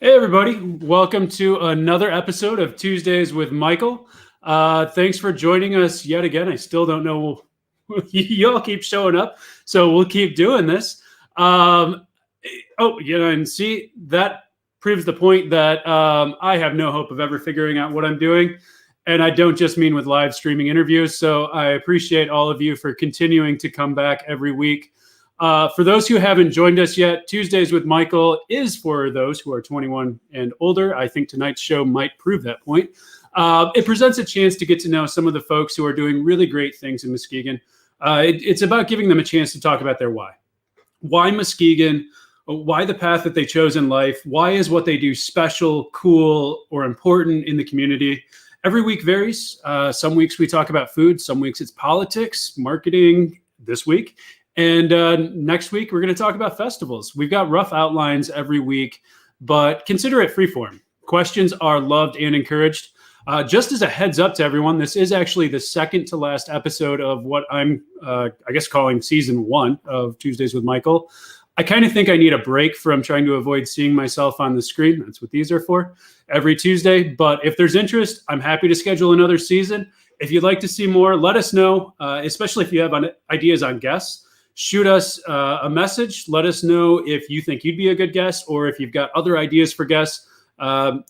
Hey, everybody. Welcome to another episode of Tuesdays with Michael. Thanks for joining us yet again. I still don't know. You all keep showing up, so we'll keep doing this. And see, that proves the point that I have no hope of ever figuring out what I'm doing. And I don't just mean with live streaming interviews. So I appreciate all of you for continuing to come back every week. For those who haven't joined us yet, Tuesdays with Michael is for those who are 21 and older. I think tonight's show might prove that point. It presents a chance to get to know some of the folks who are doing really great things in Muskegon. It's about giving them a chance to talk about their why. Why Muskegon? Why the path that they chose in life? Why is what they do special, cool, or important in the community? Every week varies. Some weeks we talk about food. Some weeks it's politics, marketing. This week. And next week, we're going to talk about festivals. We've got rough outlines every week, but consider it freeform. Questions are loved and encouraged. Just as a heads up to everyone, this is actually the second to last episode of what I'm, calling season 1 of Tuesdays with Michael. I kind of think I need a break from trying to avoid seeing myself on the screen. That's what these are for every Tuesday. But if there's interest, I'm happy to schedule another season. If you'd like to see more, let us know, especially if you have ideas on guests. Shoot us a message. Let us know if you think you'd be a good guest or if you've got other ideas for guests.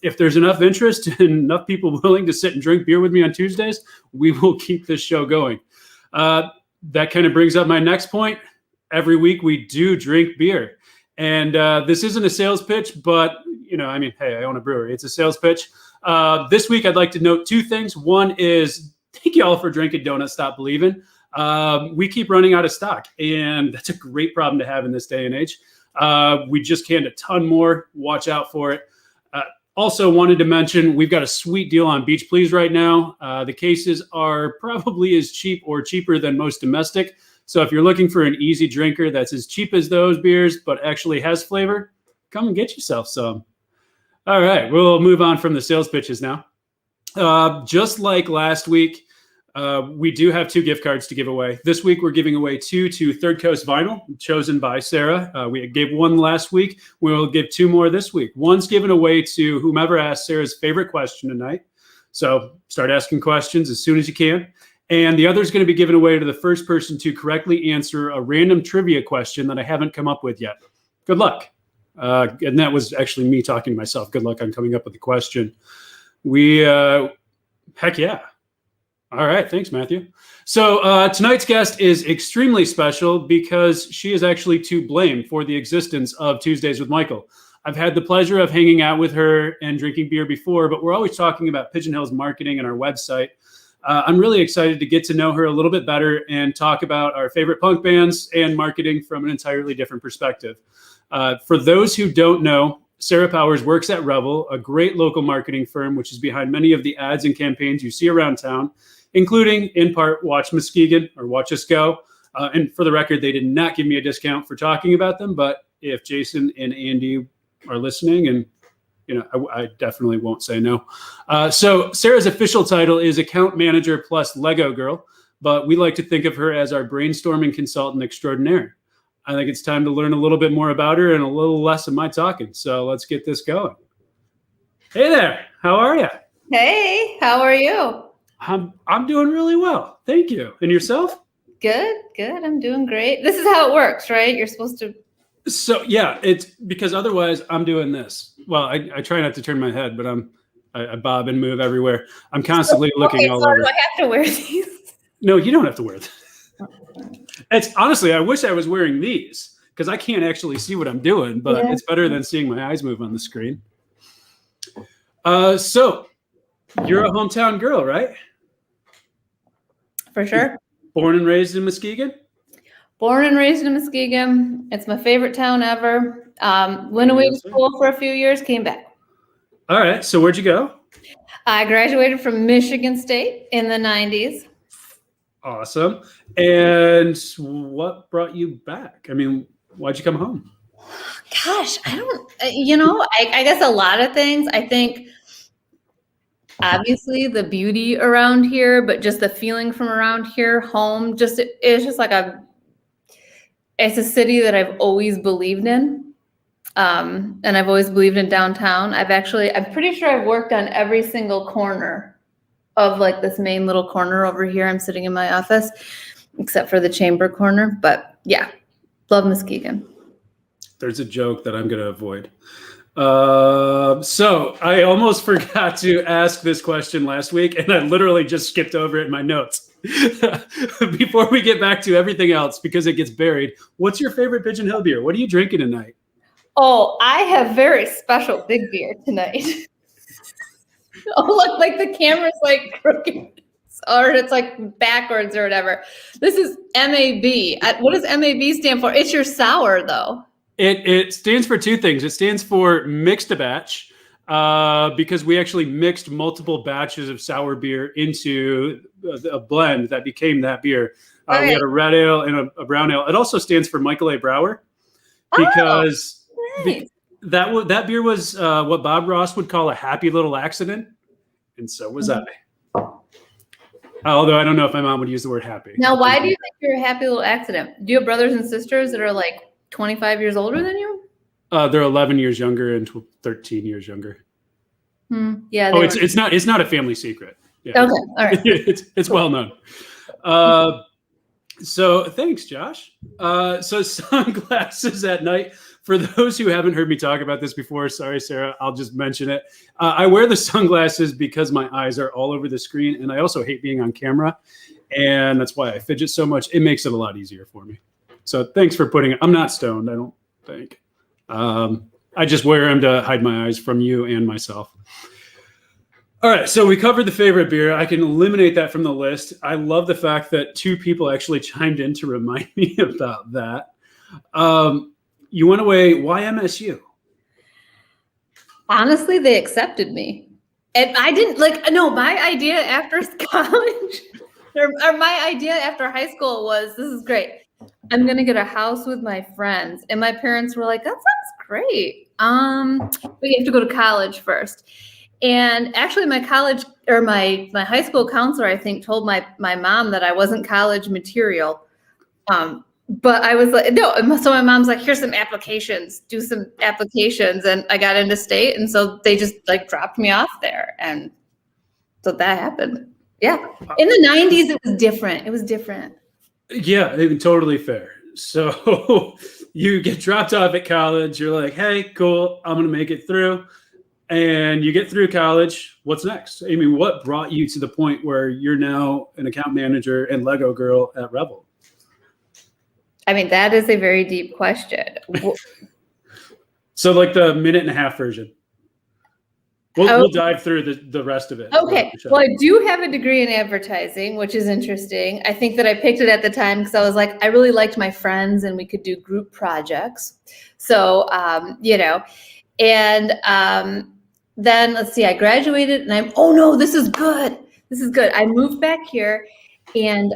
If there's enough interest and enough people willing to sit and drink beer with me on Tuesdays, we will keep this show going. That kind of brings up my next point. Every week we do drink beer. And this isn't a sales pitch, but, hey, I own a brewery. It's a sales pitch. This week I'd like to note 2 things. One is thank you all for drinking Donut Stop Believin'. We keep running out of stock, and that's a great problem to have in this day and age. We just canned a ton more. Watch out for it. Also wanted to mention, we've got a sweet deal on Beach Please right now. The cases are probably as cheap or cheaper than most domestic. So if you're looking for an easy drinker that's as cheap as those beers, but actually has flavor, come and get yourself some. All right, we'll move on from the sales pitches now. Just like last week, we do have 2 gift cards to give away. This week, we're giving away 2 to Third Coast Vinyl, chosen by Sarah. We gave 1 last week. We'll give 2 more this week. One's given away to whomever asked Sarah's favorite question tonight. So start asking questions as soon as you can. And the other is going to be given away to the first person to correctly answer a random trivia question that I haven't come up with yet. Good luck. And that was actually me talking to myself. Good luck on coming up with the question. Heck yeah. All right. Thanks, Matthew. So tonight's guest is extremely special because she is actually to blame for the existence of Tuesdays with Michael. I've had the pleasure of hanging out with her and drinking beer before, but we're always talking about Pigeon Hill's marketing and our website. I'm really excited to get to know her a little bit better and talk about our favorite punk bands and marketing from an entirely different perspective. For those who don't know, Sarah Powers works at Revel, a great local marketing firm, which is behind many of the ads and campaigns you see around town, including, in part, Watch Muskegon or Watch Us Go. And for the record, they did not give me a discount for talking about them. But if Jason and Andy are listening, and I definitely won't say no. So Sarah's official title is Account Manager plus Lego Girl, but we like to think of her as our brainstorming consultant extraordinaire. I think it's time to learn a little bit more about her and a little less of my talking. So let's get this going. Hey there. How are you? Hey, how are you? I'm doing really well. Thank you. And yourself? Good. I'm doing great. This is how it works, right? You're supposed to. So yeah, it's because otherwise I'm doing this. Well, I try not to turn my head, but I bob and move everywhere. I'm constantly looking all over. Do I have to wear these? No, you don't have to wear them. It's honestly, I wish I was wearing these because I can't actually see what I'm doing, but It's better than seeing my eyes move on the screen. So you're a hometown girl, right? For sure. Born and raised in Muskegon? Born and raised in Muskegon. It's my favorite town ever. Went away to school for a few years, came back. All right. So where'd you go? I graduated from Michigan State in the 90s. Awesome. And what brought you back? I mean, why'd you come home? Gosh, I guess a lot of things. I think obviously the beauty around here, but just the feeling from around here, home, it's just like it's a city that I've always believed in. And I've always believed in downtown. I'm pretty sure I've worked on every single corner of like this main little corner over here. I'm sitting in my office, except for the chamber corner. But yeah, love Muskegon. There's a joke that I'm going to avoid. So I almost forgot to ask this question last week, and I literally just skipped over it in my notes. Before we get back to everything else, because it gets buried, what's your favorite Pigeon Hill beer? What are you drinking tonight? Oh, I have very special big beer tonight. Oh, look, like the camera's like crooked, or it's like backwards or whatever. This is MAB. What does MAB stand for? It's your sour, though. It stands for two things. It stands for mixed a batch, because we actually mixed multiple batches of sour beer into a blend that became that beer. We had a red ale and a brown ale. It also stands for Michael A. Brower, because that beer was what Bob Ross would call a happy little accident, and so was I. Although I don't know if my mom would use the word happy. Now, why do you think you're a happy little accident? Do you have brothers and sisters that are like 25 years older than you? They're 11 years younger and 13 years younger. Yeah. Oh, it's not a family secret. Yeah. Okay. All right. it's well known. So thanks, Josh. So sunglasses at night. For those who haven't heard me talk about this before, sorry, Sarah, I'll just mention it. I wear the sunglasses because my eyes are all over the screen, and I also hate being on camera, and that's why I fidget so much. It makes it a lot easier for me. So thanks for putting it. I'm not stoned, I don't think. I just wear them to hide my eyes from you and myself. All right, so we covered the favorite beer. I can eliminate that from the list. I love the fact that two people actually chimed in to remind me about that. You went away. Why MSU? Honestly, they accepted me. And I didn't my idea after college or my idea after high school was, this is great. I'm going to get a house with my friends. And my parents were like, that sounds great. But you have to go to college first. And actually my college or my high school counselor, I think, told my mom that I wasn't college material. But I was like, no. So my mom's like, here's some applications, do some applications. And I got into state. And so they just like dropped me off there. And so that happened. Yeah. In the 90s, it was different. It was different. Yeah, totally fair. So you get dropped off at college. You're like, hey, cool. I'm going to make it through. And you get through college. What's next? I mean, what brought you to the point where you're now an account manager and Lego girl at Revel? I mean, that is a very deep question. So like the 1.5-minute version. We'll dive through the rest of it. Okay. Well, I do have a degree in advertising, which is interesting. I think that I picked it at the time because I was like, I really liked my friends and we could do group projects. So, then let's see, I graduated and oh no, this is good. This is good. I moved back here and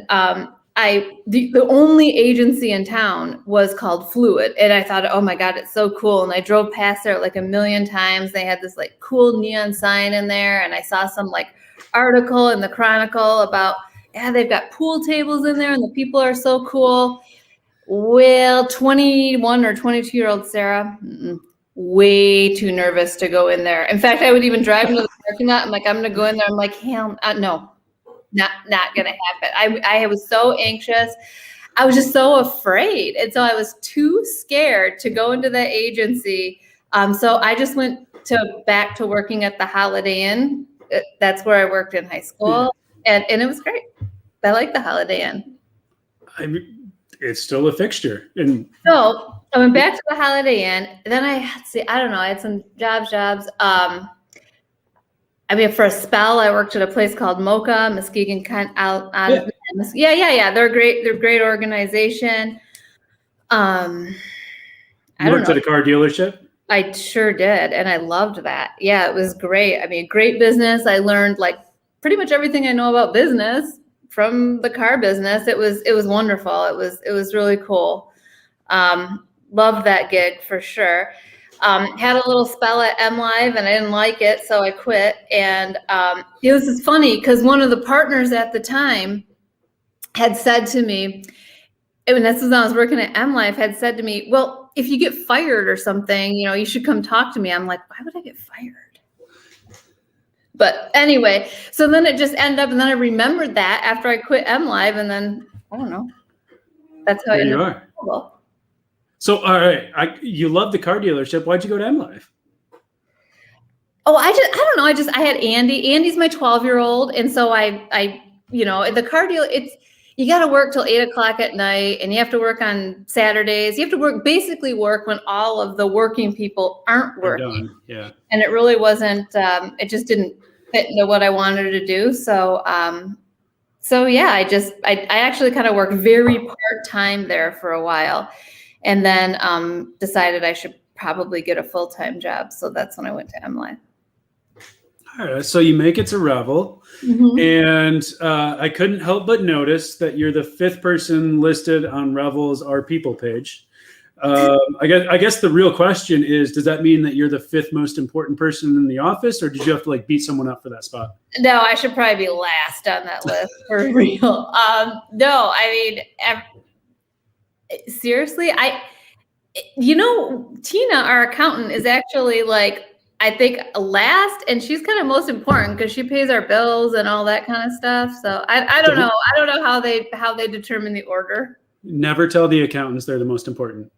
the only agency in town was called Fluid. And I thought, oh my God, it's so cool. And I drove past there like a million times. They had this like cool neon sign in there. And I saw some like article in the Chronicle about, they've got pool tables in there and the people are so cool. Well, 21 or 22-year-old Sarah, way too nervous to go in there. In fact, I would even drive into the parking lot. I'm like, I'm going to go in there. I'm like, hell, no. Not gonna happen. I was so anxious. I was just so afraid. And so I was too scared to go into that agency. So I just went back to working at the Holiday Inn. That's where I worked in high school. And it was great. I like the Holiday Inn. It's still a fixture. So I went back to the Holiday Inn. Then I had some jobs. For a spell, I worked at a place called Mocha, Muskegon. Yeah. They're great. They're a great organization. You worked at a car dealership? I sure did, and I loved that. Yeah, it was great. I mean, great business. I learned like pretty much everything I know about business from the car business. It was wonderful. It was really cool. Loved that gig for sure. Had a little spell at MLive and I didn't like it, so I quit. And it was just funny because one of the partners at the time had said to me, And that's when I was working at MLife, had said to me, well, if you get fired or something, you should come talk to me. I'm like, why would I get fired? But anyway, so then it just ended up, and then I remembered that after I quit MLive, and then, I don't know. That's how there you are. So, all right, you love the car dealership. Why'd you go to MLive? Oh, I don't know. I had Andy. Andy's my 12-year-old. And so the car deal, you got to work till 8:00 at night, and you have to work on Saturdays. You have to basically work when all of the working people aren't working. Yeah. And it really wasn't, it just didn't fit into what I wanted to do. So yeah, I actually kind of worked very part-time there for a while, and then decided I should probably get a full-time job. So that's when I went to MLive. All right, so you make it to Revel, and I couldn't help but notice that you're the 5th person listed on Revel's Our People page. I guess the real question is, does that mean that you're the 5th most important person in the office, or did you have to beat someone up for that spot? No, I should probably be last on that list for real. No, I mean, seriously, Tina, our accountant, is actually I think last, and she's kind of most important because she pays our bills and all that kind of stuff. So I don't know. I don't know how they determine the order. Never tell the accountants they're the most important.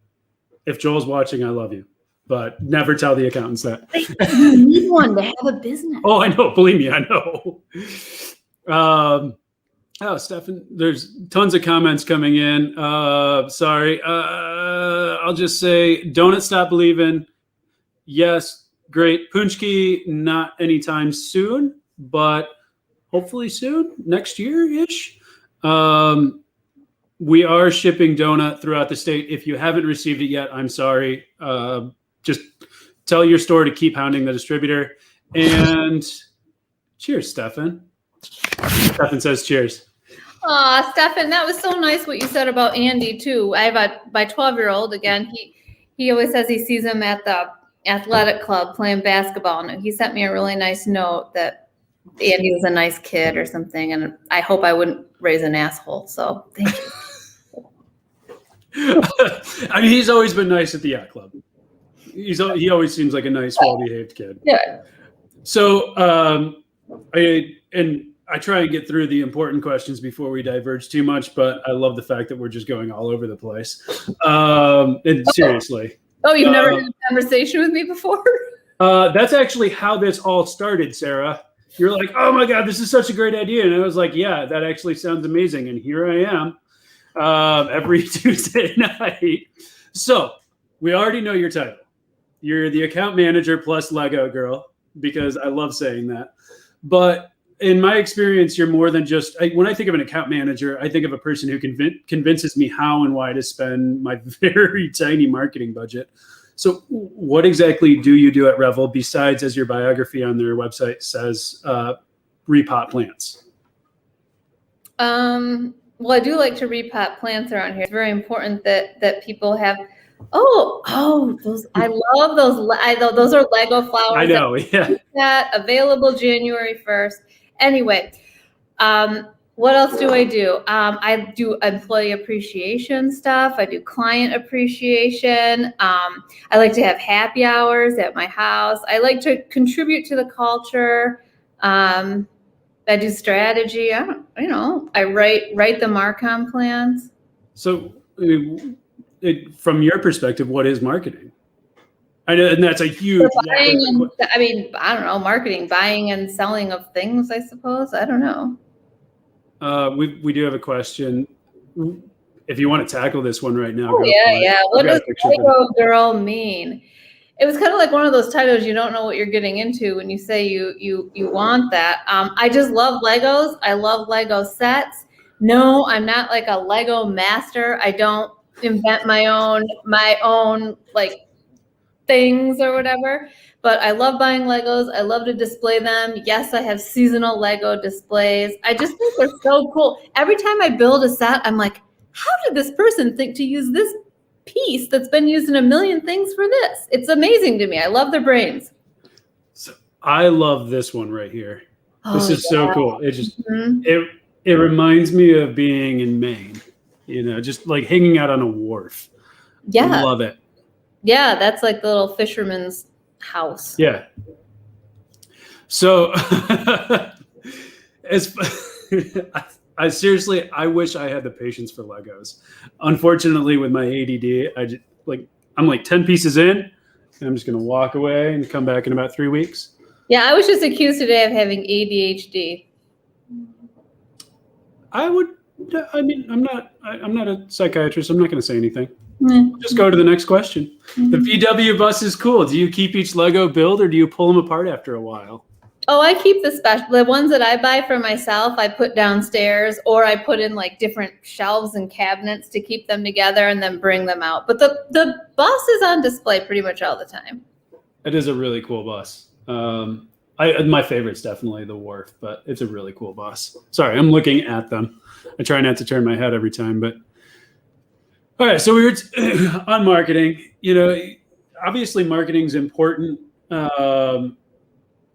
If Joel's watching, I love you, but never tell the accountants that. You need one to have a business. Oh, I know. Believe me, I know. Stefan, there's tons of comments coming in. Sorry. I'll just say, Donut Stop Believing. Yes. Great. Punchki, not anytime soon, but hopefully soon, next year-ish. We are shipping donut throughout the state. If you haven't received it yet, I'm sorry. Just tell your store to keep hounding the distributor. And cheers, Stefan. Stefan says cheers. Aw, Stefan, that was so nice what you said about Andy, too. I have my 12-year-old, again, he always says he sees him at the athletic club playing basketball, and he sent me a really nice note that Andy was a nice kid or something, and I hope I wouldn't raise an asshole. So thank you. I mean, he's always been nice at the yacht club. He always seems like a nice, well-behaved kid. Yeah. So I try and get through the important questions before we diverge too much, but I love the fact that we're just going all over the place. And seriously. Oh, you've never had a conversation with me before? That's actually how this all started, Sarah. You're like, oh my God, this is such a great idea. And I was like, yeah, that actually sounds amazing. And here I am every Tuesday night. So we already know your title. You're the account manager plus Lego girl, because I love saying that. But in my experience, you're more than just, when I think of an account manager, I think of a person who convinces me how and why to spend my very tiny marketing budget. So what exactly do you do at Revel besides, as your biography on their website says, repot plants? Well, I do like to repot plants around here. It's very important that people have, those, I love those. Those are Lego flowers. I know, yeah. That available January 1st. Anyway, what else do? I do employee appreciation stuff. I do client appreciation. I like to have happy hours at my house. I like to contribute to the culture. I do strategy. I write the Marcom plans. So from your perspective, what is marketing? I know, and that's a huge. I don't know, marketing, buying and selling of things, I suppose. I don't know. We do have a question. If you want to tackle this one right now. Yeah. What does Lego girl mean? It was kind of like one of those titles you don't know what you're getting into when you say you want that. I just love Legos. I love Lego sets. No, I'm not like a Lego master. I don't invent my own things or whatever, but I love buying Legos. I love to display them. Yes, I have seasonal Lego displays. I just think they're so cool. Every time I build a set, I'm like, how did this person think to use this piece that's been used in a million things for this? It's amazing to me. I love their brains. So I love this one right here. This is so cool. It just it reminds me of being in Maine. just like hanging out on a wharf. Yeah. Love it. Yeah, that's like the little fisherman's house. Yeah. So as I seriously, I wish I had the patience for Legos. Unfortunately, with my ADD, I'm like 10 pieces in, and I'm just going to walk away and come back in about 3 weeks. Yeah, I was just accused today of having ADHD. I'm not a psychiatrist. I'm not going to say anything. Just go to the next question. The VW bus is cool. Do you keep each Lego build, or do you pull them apart after a while? Oh, I keep the ones that I buy for myself, I put downstairs, or I put in like different shelves and cabinets to keep them together and then bring them out. But the bus is on display pretty much all the time. It is a really cool bus. My favorite's definitely the Wharf, but it's a really cool bus. Sorry, I'm looking at them. I try not to turn my head every time, but all right. So we were on marketing. Obviously marketing's important.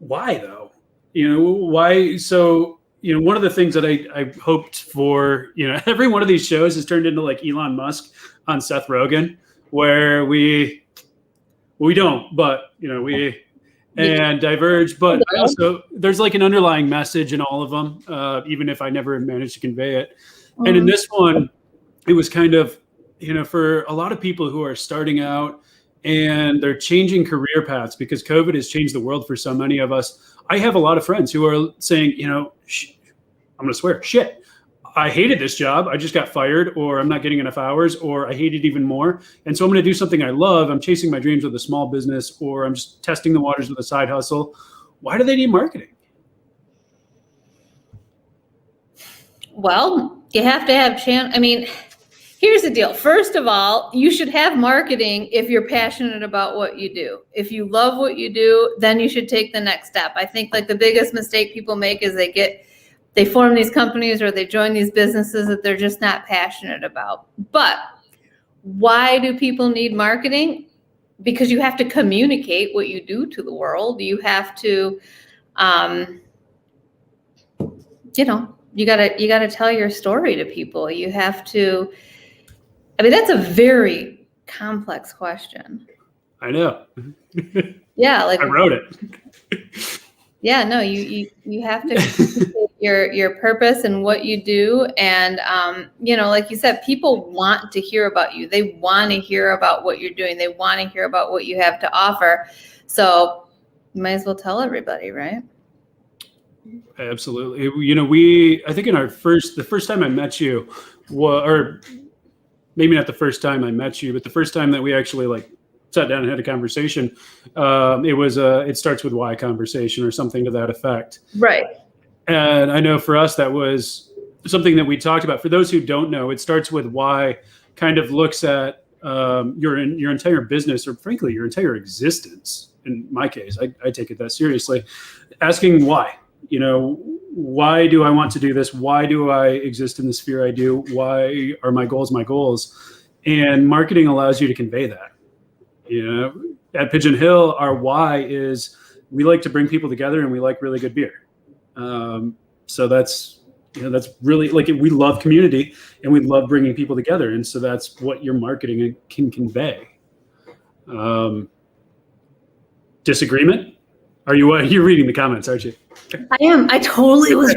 Why though? Why? So one of the things that I hoped for, every one of these shows has turned into like Elon Musk on Seth Rogen, where we don't, but we and diverge. But I also, there's like an underlying message in all of them, even if I never managed to convey it. And in this one, it was kind of, for a lot of people who are starting out and they're changing career paths because COVID has changed the world for so many of us. I have a lot of friends who are saying, I'm going to swear, shit, I hated this job. I just got fired, or I'm not getting enough hours, or I hate it even more. And so I'm going to do something I love. I'm chasing my dreams with a small business, or I'm just testing the waters with a side hustle. Why do they need marketing? Well, you have to have here's the deal. First of all, you should have marketing if you're passionate about what you do. If you love what you do, then you should take the next step. I think like the biggest mistake people make is they form these companies or they join these businesses that they're just not passionate about. But why do people need marketing? Because you have to communicate what you do to the world. You have to, you gotta tell your story to people. You have to. That's a very complex question. I know. Yeah, like I wrote it. Yeah, no, you have to your purpose and what you do, and like you said, people want to hear about you. They want to hear about what you're doing. They want to hear about what you have to offer. So you might as well tell everybody, right? Absolutely. I think the first time I met you, or maybe not the first time I met you, but the first time that we actually like sat down and had a conversation, it starts with why conversation or something to that effect. Right. And I know for us, that was something that we talked about. For those who don't know, it starts with why kind of looks at your entire business, or frankly, your entire existence. In my case, I take it that seriously. Asking why. Why do I want to do this? Why do I exist in the sphere I do? Why are my goals my goals? And marketing allows you to convey that. At Pigeon Hill, our why is we like to bring people together and we like really good beer. So that's really like we love community and we love bringing people together. And so that's what your marketing can convey. Disagreement? You're reading the comments, aren't you? I am. I totally was.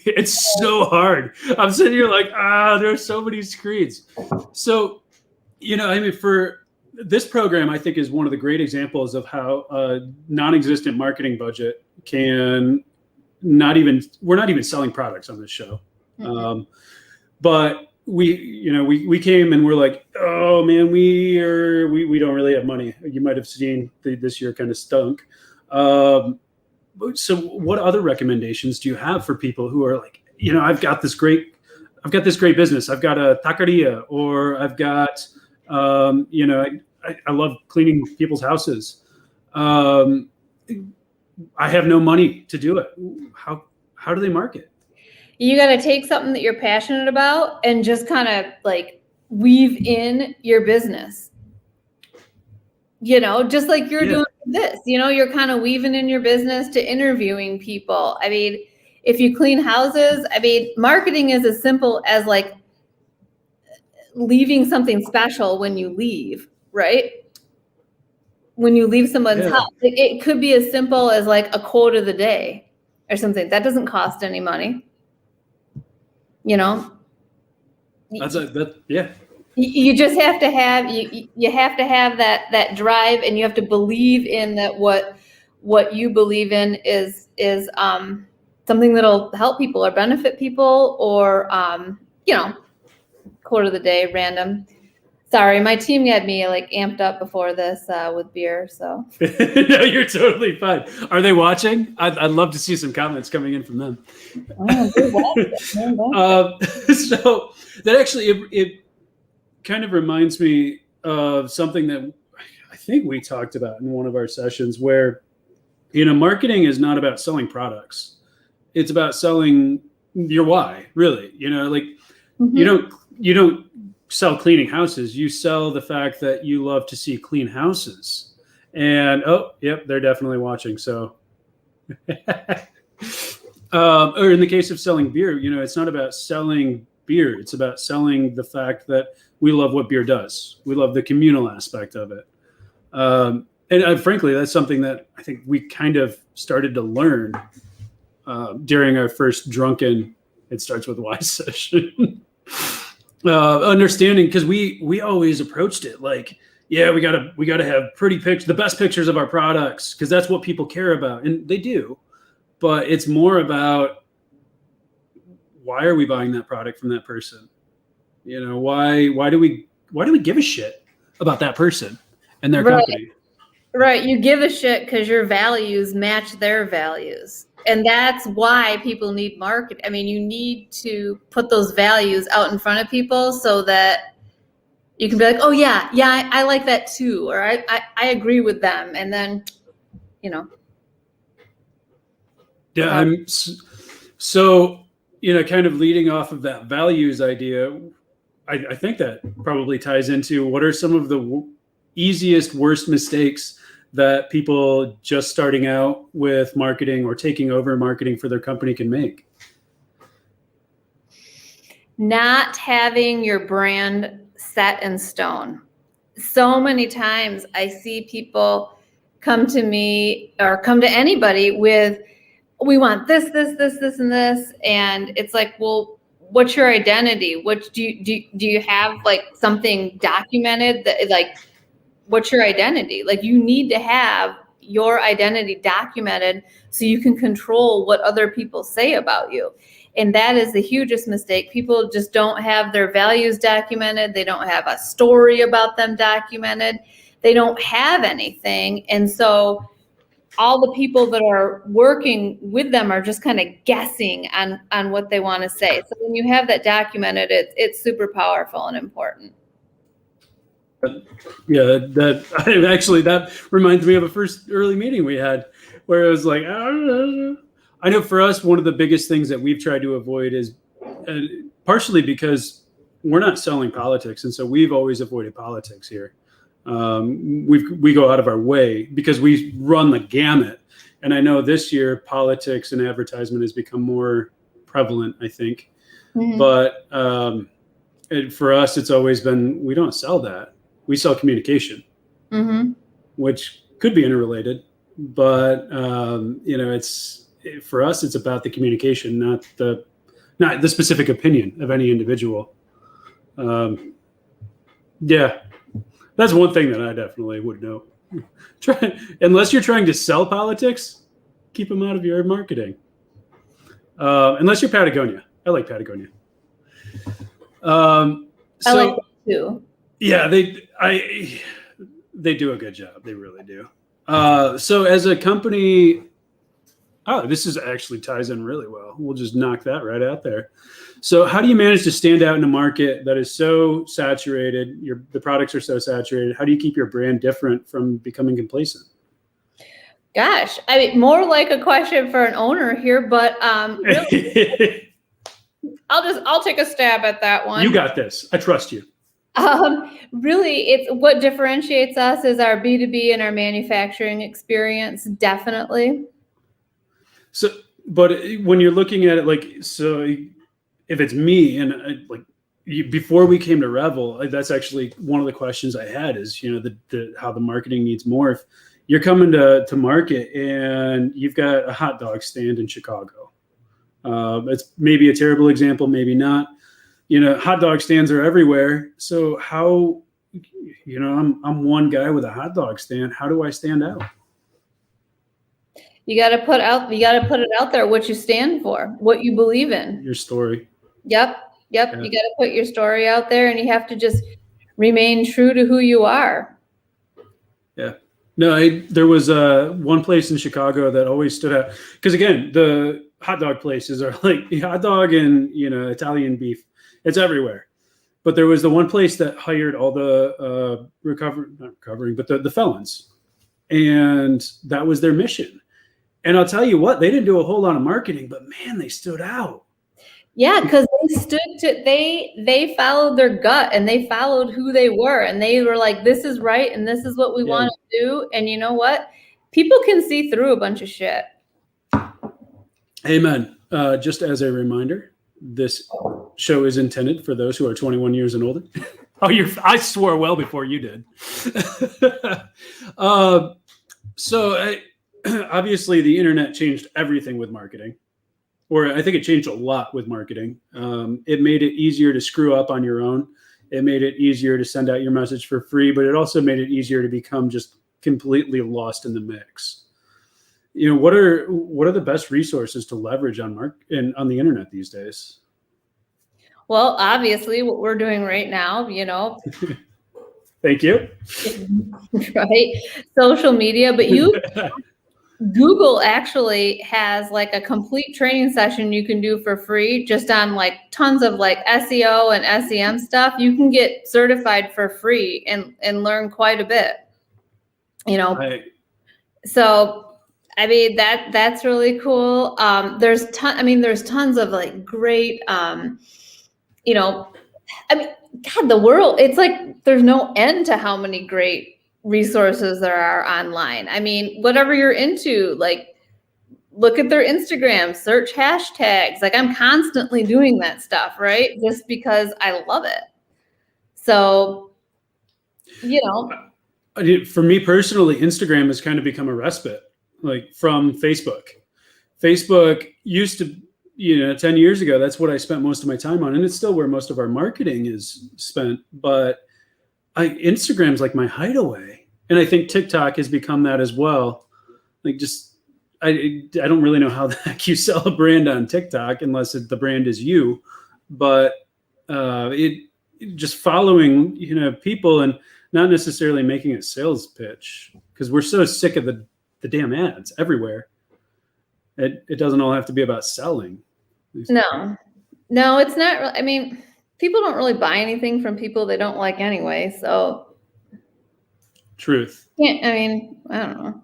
It's so hard. I'm sitting here like, there are so many screens. So, for this program, I think is one of the great examples of how a non-existent marketing budget we're not even selling products on this show. Mm-hmm. But we came and we're like, oh man, we don't really have money. You might have seen this year kind of stunk. So what other recommendations do you have for people who are like, I've got this great business. I've got a taqueria, or I've got, I love cleaning people's houses. I have no money to do it. How do they market? You got to take something that you're passionate about and just kind of like weave in your business, just like you're doing this, you're kind of weaving in your business to interviewing people. if you clean houses, I mean, marketing is as simple as like leaving something special when you leave, right? When you leave someone's Yeah. house, it could be as simple as like a quote of the day or something. That doesn't cost any money. You know, Yeah. you just have to have you have to have that drive, and you have to believe in that what you believe in is something that'll help people or benefit people, or quote of the day, random. Sorry, my team had me like amped up before this with beer. So No, you're totally fine. Are they watching? I'd love to see some comments coming in from them. So that actually it kind of reminds me of something that I think we talked about in one of our sessions, where marketing is not about selling products. It's about selling your why, really. Like you don't sell cleaning houses. You sell the fact that you love to see clean houses. And yep, they're definitely watching. So, or in the case of selling beer, it's not about selling beer. It's about selling the fact that we love what beer does. We love the communal aspect of it. And frankly, that's something that I think we kind of started to learn during our first drunken "It Starts With Why" session. Understanding, because we always approached it like, yeah, we gotta have pretty pictures, the best pictures of our products, because that's what people care about, and they do. But it's more about, why are we buying that product from that person? Why do we give a shit about that person and their company? Right. You give a shit because your values match their values. And that's why people need market. I mean, you need to put those values out in front of people so that you can be like, oh yeah, I like that too. Or I agree with them. And then, Yeah. I'm so, kind of leading off of that values idea. I think that probably ties into what are some of the easiest, worst mistakes that people just starting out with marketing or taking over marketing for their company can make. Not having your brand set in stone. So many times I see people come to me or come to anybody with, we want this, and this. And it's like, well, what's your identity? What do you have like something documented that like, what's your identity? Like, you need to have your identity documented so you can control what other people say about you. And that is the hugest mistake. People just don't have their values documented. They don't have a story about them documented. They don't have anything. And so all the people that are working with them are just kind of guessing on what they want to say. So when you have that documented, it's super powerful and important. Yeah, that reminds me of a first early meeting we had where it was like, I know for us, one of the biggest things that we've tried to avoid is partially because we're not selling politics. And so we've always avoided politics here. We go out of our way because we run the gamut. And I know this year politics and advertisement has become more prevalent, I think. Mm-hmm. But for us, it's always been, we don't sell that. We sell communication, mm-hmm. which could be interrelated, but for us, it's about the communication, not the specific opinion of any individual. Yeah, that's one thing that I definitely would know. Unless you're trying to sell politics, keep them out of your marketing. Unless you're Patagonia, I like Patagonia. I like that too. Yeah, they do a good job. They really do. So as a company, this is actually ties in really well. We'll just knock that right out there. So how do you manage to stand out in a market that is so saturated? The products are so saturated. How do you keep your brand different from becoming complacent? Gosh, I mean, more like a question for an owner here, but really, I'll take a stab at that one. You got this. I trust you. Really, it's what differentiates us is our B2B and our manufacturing experience, definitely. So but when you're looking at it, like, so if it's me and before we came to Revel, that's actually one of the questions I had is, how the marketing needs more. If you're coming to market and you've got a hot dog stand in Chicago, it's maybe a terrible example, maybe not. Hot dog stands are everywhere. So how, I'm one guy with a hot dog stand. How do I stand out? You got to put it out there, what you stand for, what you believe in. Your story. Yep. Yeah. You got to put your story out there, and you have to just remain true to who you are. Yeah. No, there was one place in Chicago that always stood out. Because again, the hot dog places are like hot dog and, Italian beef. It's everywhere. But there was the one place that hired all the the felons. And that was their mission. And I'll tell you what, they didn't do a whole lot of marketing, but man, they stood out. Yeah, because they followed their gut, and they followed who they were, and they were like, this is right, and this is what we want to do. And you know what? People can see through a bunch of shit. Amen. Just as a reminder, this show is intended for those who are 21 years and older. I swore well before you did. Obviously the internet changed everything with marketing, or I think it changed a lot with marketing. It made it easier to screw up on your own. It made it easier to send out your message for free, but it also made it easier to become just completely lost in the mix. What are the best resources to leverage on the internet these days? Well, obviously what we're doing right now, Thank you. Right. Social media, but Google actually has like a complete training session you can do for free just on like tons of like SEO and SEM stuff. You can get certified for free and learn quite a bit, So, I mean, that's really cool. There's tons of like great, God, the world, it's like there's no end to how many great resources there are online. I mean, whatever you're into, like look at their Instagram, search hashtags. Like I'm constantly doing that stuff, right? Just because I love it. So, For me personally, Instagram has kind of become a respite, like from Facebook. Facebook used to, 10 years ago, that's what I spent most of my time on. And it's still where most of our marketing is spent. But Instagram's like my hideaway. And I think TikTok has become that as well. Like I don't really know how the heck you sell a brand on TikTok unless the brand is you. But just following, people and not necessarily making a sales pitch, because we're so sick of the damn ads everywhere. It doesn't all have to be about selling. No, it's not. I mean, people don't really buy anything from people they don't like anyway. So truth. I don't know.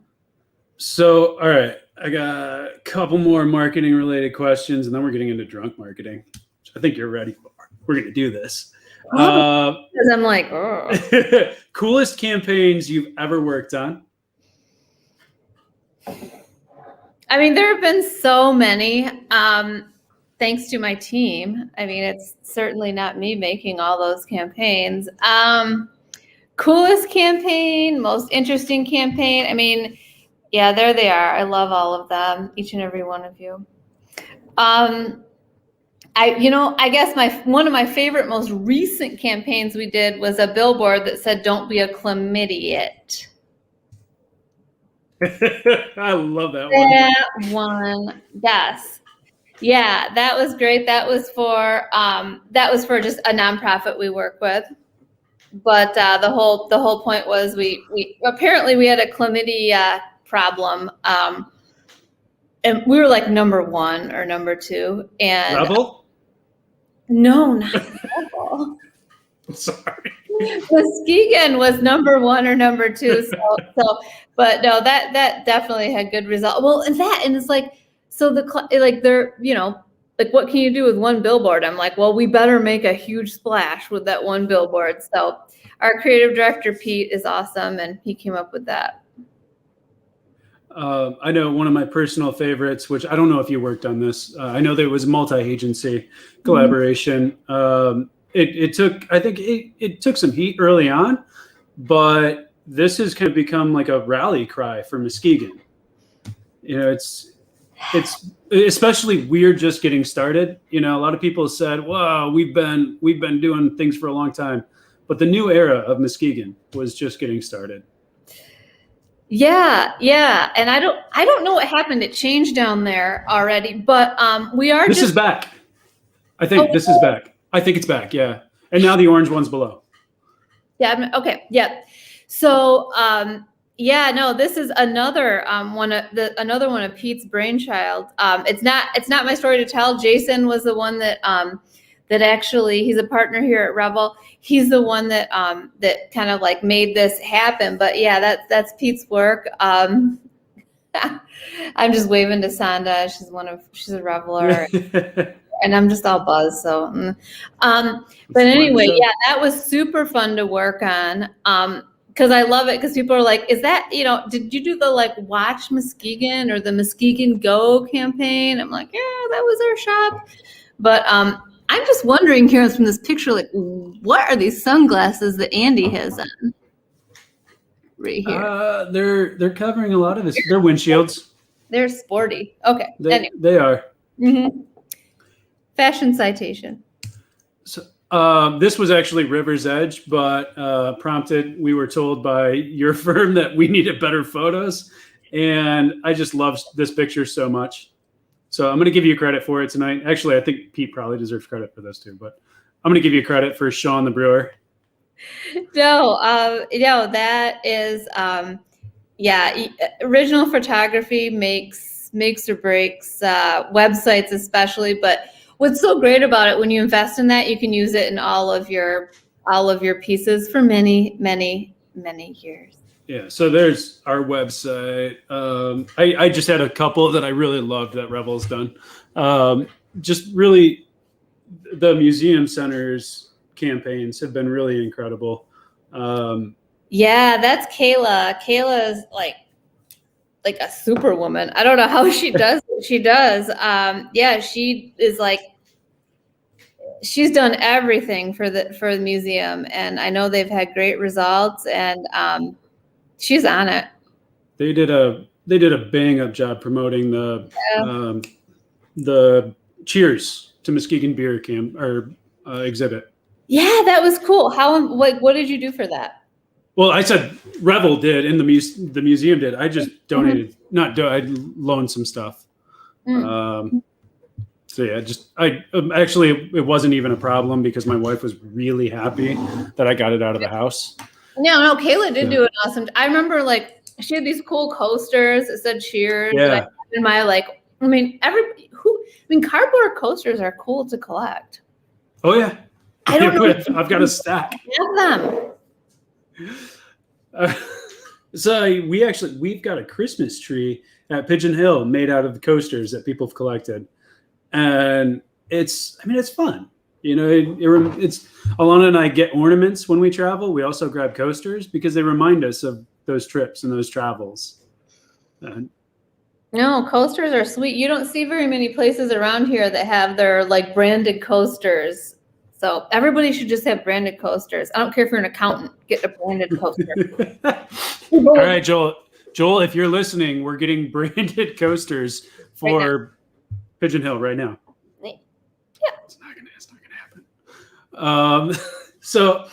So, all right, I got a couple more marketing related questions, and then we're getting into drunk marketing, which I think you're ready for. We're going to do this. Because I'm like, oh. Coolest campaigns you've ever worked on? I mean, there have been so many, thanks to my team. I mean, it's certainly not me making all those campaigns. Coolest campaign, most interesting campaign. I mean, yeah, there they are. I love all of them, each and every one of you. I guess one of my favorite, most recent campaigns we did was a billboard that said, "Don't be a chlamydiot." I love that one. That one, yes. Yeah, that was great. That was for just a nonprofit we work with. But the whole point was we apparently we had a chlamydia problem, and we were like number 1 or number 2. And Revel? No, not Revel. Sorry. Muskegon was number 1 or number 2. But no, that definitely had good results. Well, and it's like, so they're, like, what can you do with one billboard? I'm like, well, we better make a huge splash with that one billboard. So our creative director, Pete, is awesome, and he came up with that. I know one of my personal favorites, which I don't know if you worked on this. I know there was multi-agency collaboration. It took, I think it took some heat early on, but this has kind of become like a rally cry for Muskegon. You know, it's especially we're just getting started. You know, a lot of people said, "Wow, we've been doing things for a long time," but the new era of Muskegon was just getting started. Yeah, and I don't know what happened. It changed down there already, but we are. This is back. I think this is back. I think it's back. Yeah, and now the orange one's below. Yeah. Okay. Yeah. So yeah, no, this is another one of Pete's brainchild. It's not my story to tell. Jason was the one that that actually, he's a partner here at Revel. He's the one that that kind of like made this happen. But yeah, that's Pete's work. I'm just waving to Sonda. She's a Reveler. And I'm just all buzzed. So, but anyway, yeah, that was super fun to work on. Because I love it. Because people are like, "Is that, did you do the like Watch Muskegon or the Muskegon Go campaign?" I'm like, "Yeah, that was our shop." But I'm just wondering here from this picture, like, what are these sunglasses that Andy has on right here? They're covering a lot of this. They're windshields. They're sporty. Okay, anyway. They are. Mm-hmm. Fashion citation. So, this was actually River's Edge, but we were told by your firm that we needed better photos. And I just love this picture so much. So I'm going to give you credit for it tonight. Actually, I think Pete probably deserves credit for this too, but I'm going to give you credit for Sean the Brewer. No, that is, original photography makes or breaks websites especially, but what's so great about it, when you invest in that, you can use it in all of your pieces for many, many, many years. Yeah, so there's our website. I just had a couple that I really loved that Revel's done. Just really, the museum centers campaigns have been really incredible. Yeah, that's Kayla. Kayla is like a superwoman. I don't know how she does what she does. Yeah, she is like, she's done everything for the museum, and I know they've had great results, and she's on it. They did a bang up job promoting the Cheers to Muskegon beer exhibit. Yeah, that was cool. What did you do for that? Well, I said Revel did, and the museum did. I just donated, I loaned some stuff. So yeah, actually, it wasn't even a problem because my wife was really happy that I got it out of the house. No, Kayla did do an awesome. I remember like she had these cool coasters that said Cheers. Yeah. In my cardboard coasters are cool to collect. Oh yeah. I don't know. I've got a stack. I have them. So we've got a Christmas tree at Pigeon Hill made out of the coasters that people have collected, and it's fun. It's Alana and I get ornaments when we travel. We also grab coasters because they remind us of those trips and those travels. No, coasters are sweet. You don't see very many places around here that have their like branded coasters. So everybody should just have branded coasters. I don't care if you're an accountant, get a branded coaster. All right, Joel. Joel, if you're listening, we're getting branded coasters for Pigeon Hill right now. Yeah. It's not gonna happen. So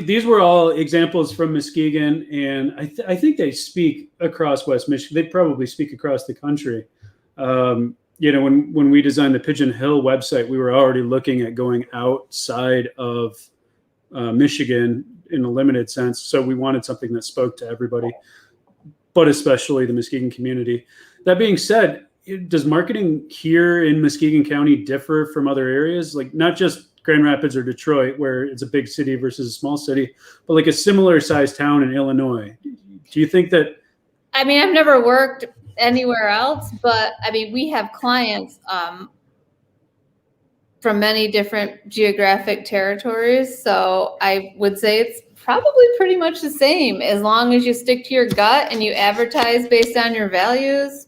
these were all examples from Muskegon, and I think they speak across West Michigan. They probably speak across the country. When we designed the Pigeon Hill website, we were already looking at going outside of Michigan in a limited sense. So we wanted something that spoke to everybody, but especially the Muskegon community. That being said, does marketing here in Muskegon County differ from other areas? Like not just Grand Rapids or Detroit, where it's a big city versus a small city, but like a similar sized town in Illinois. Do you think that? I mean, I've never worked anywhere else, but I mean, we have clients from many different geographic territories. So I would say it's probably pretty much the same. As long as you stick to your gut and you advertise based on your values,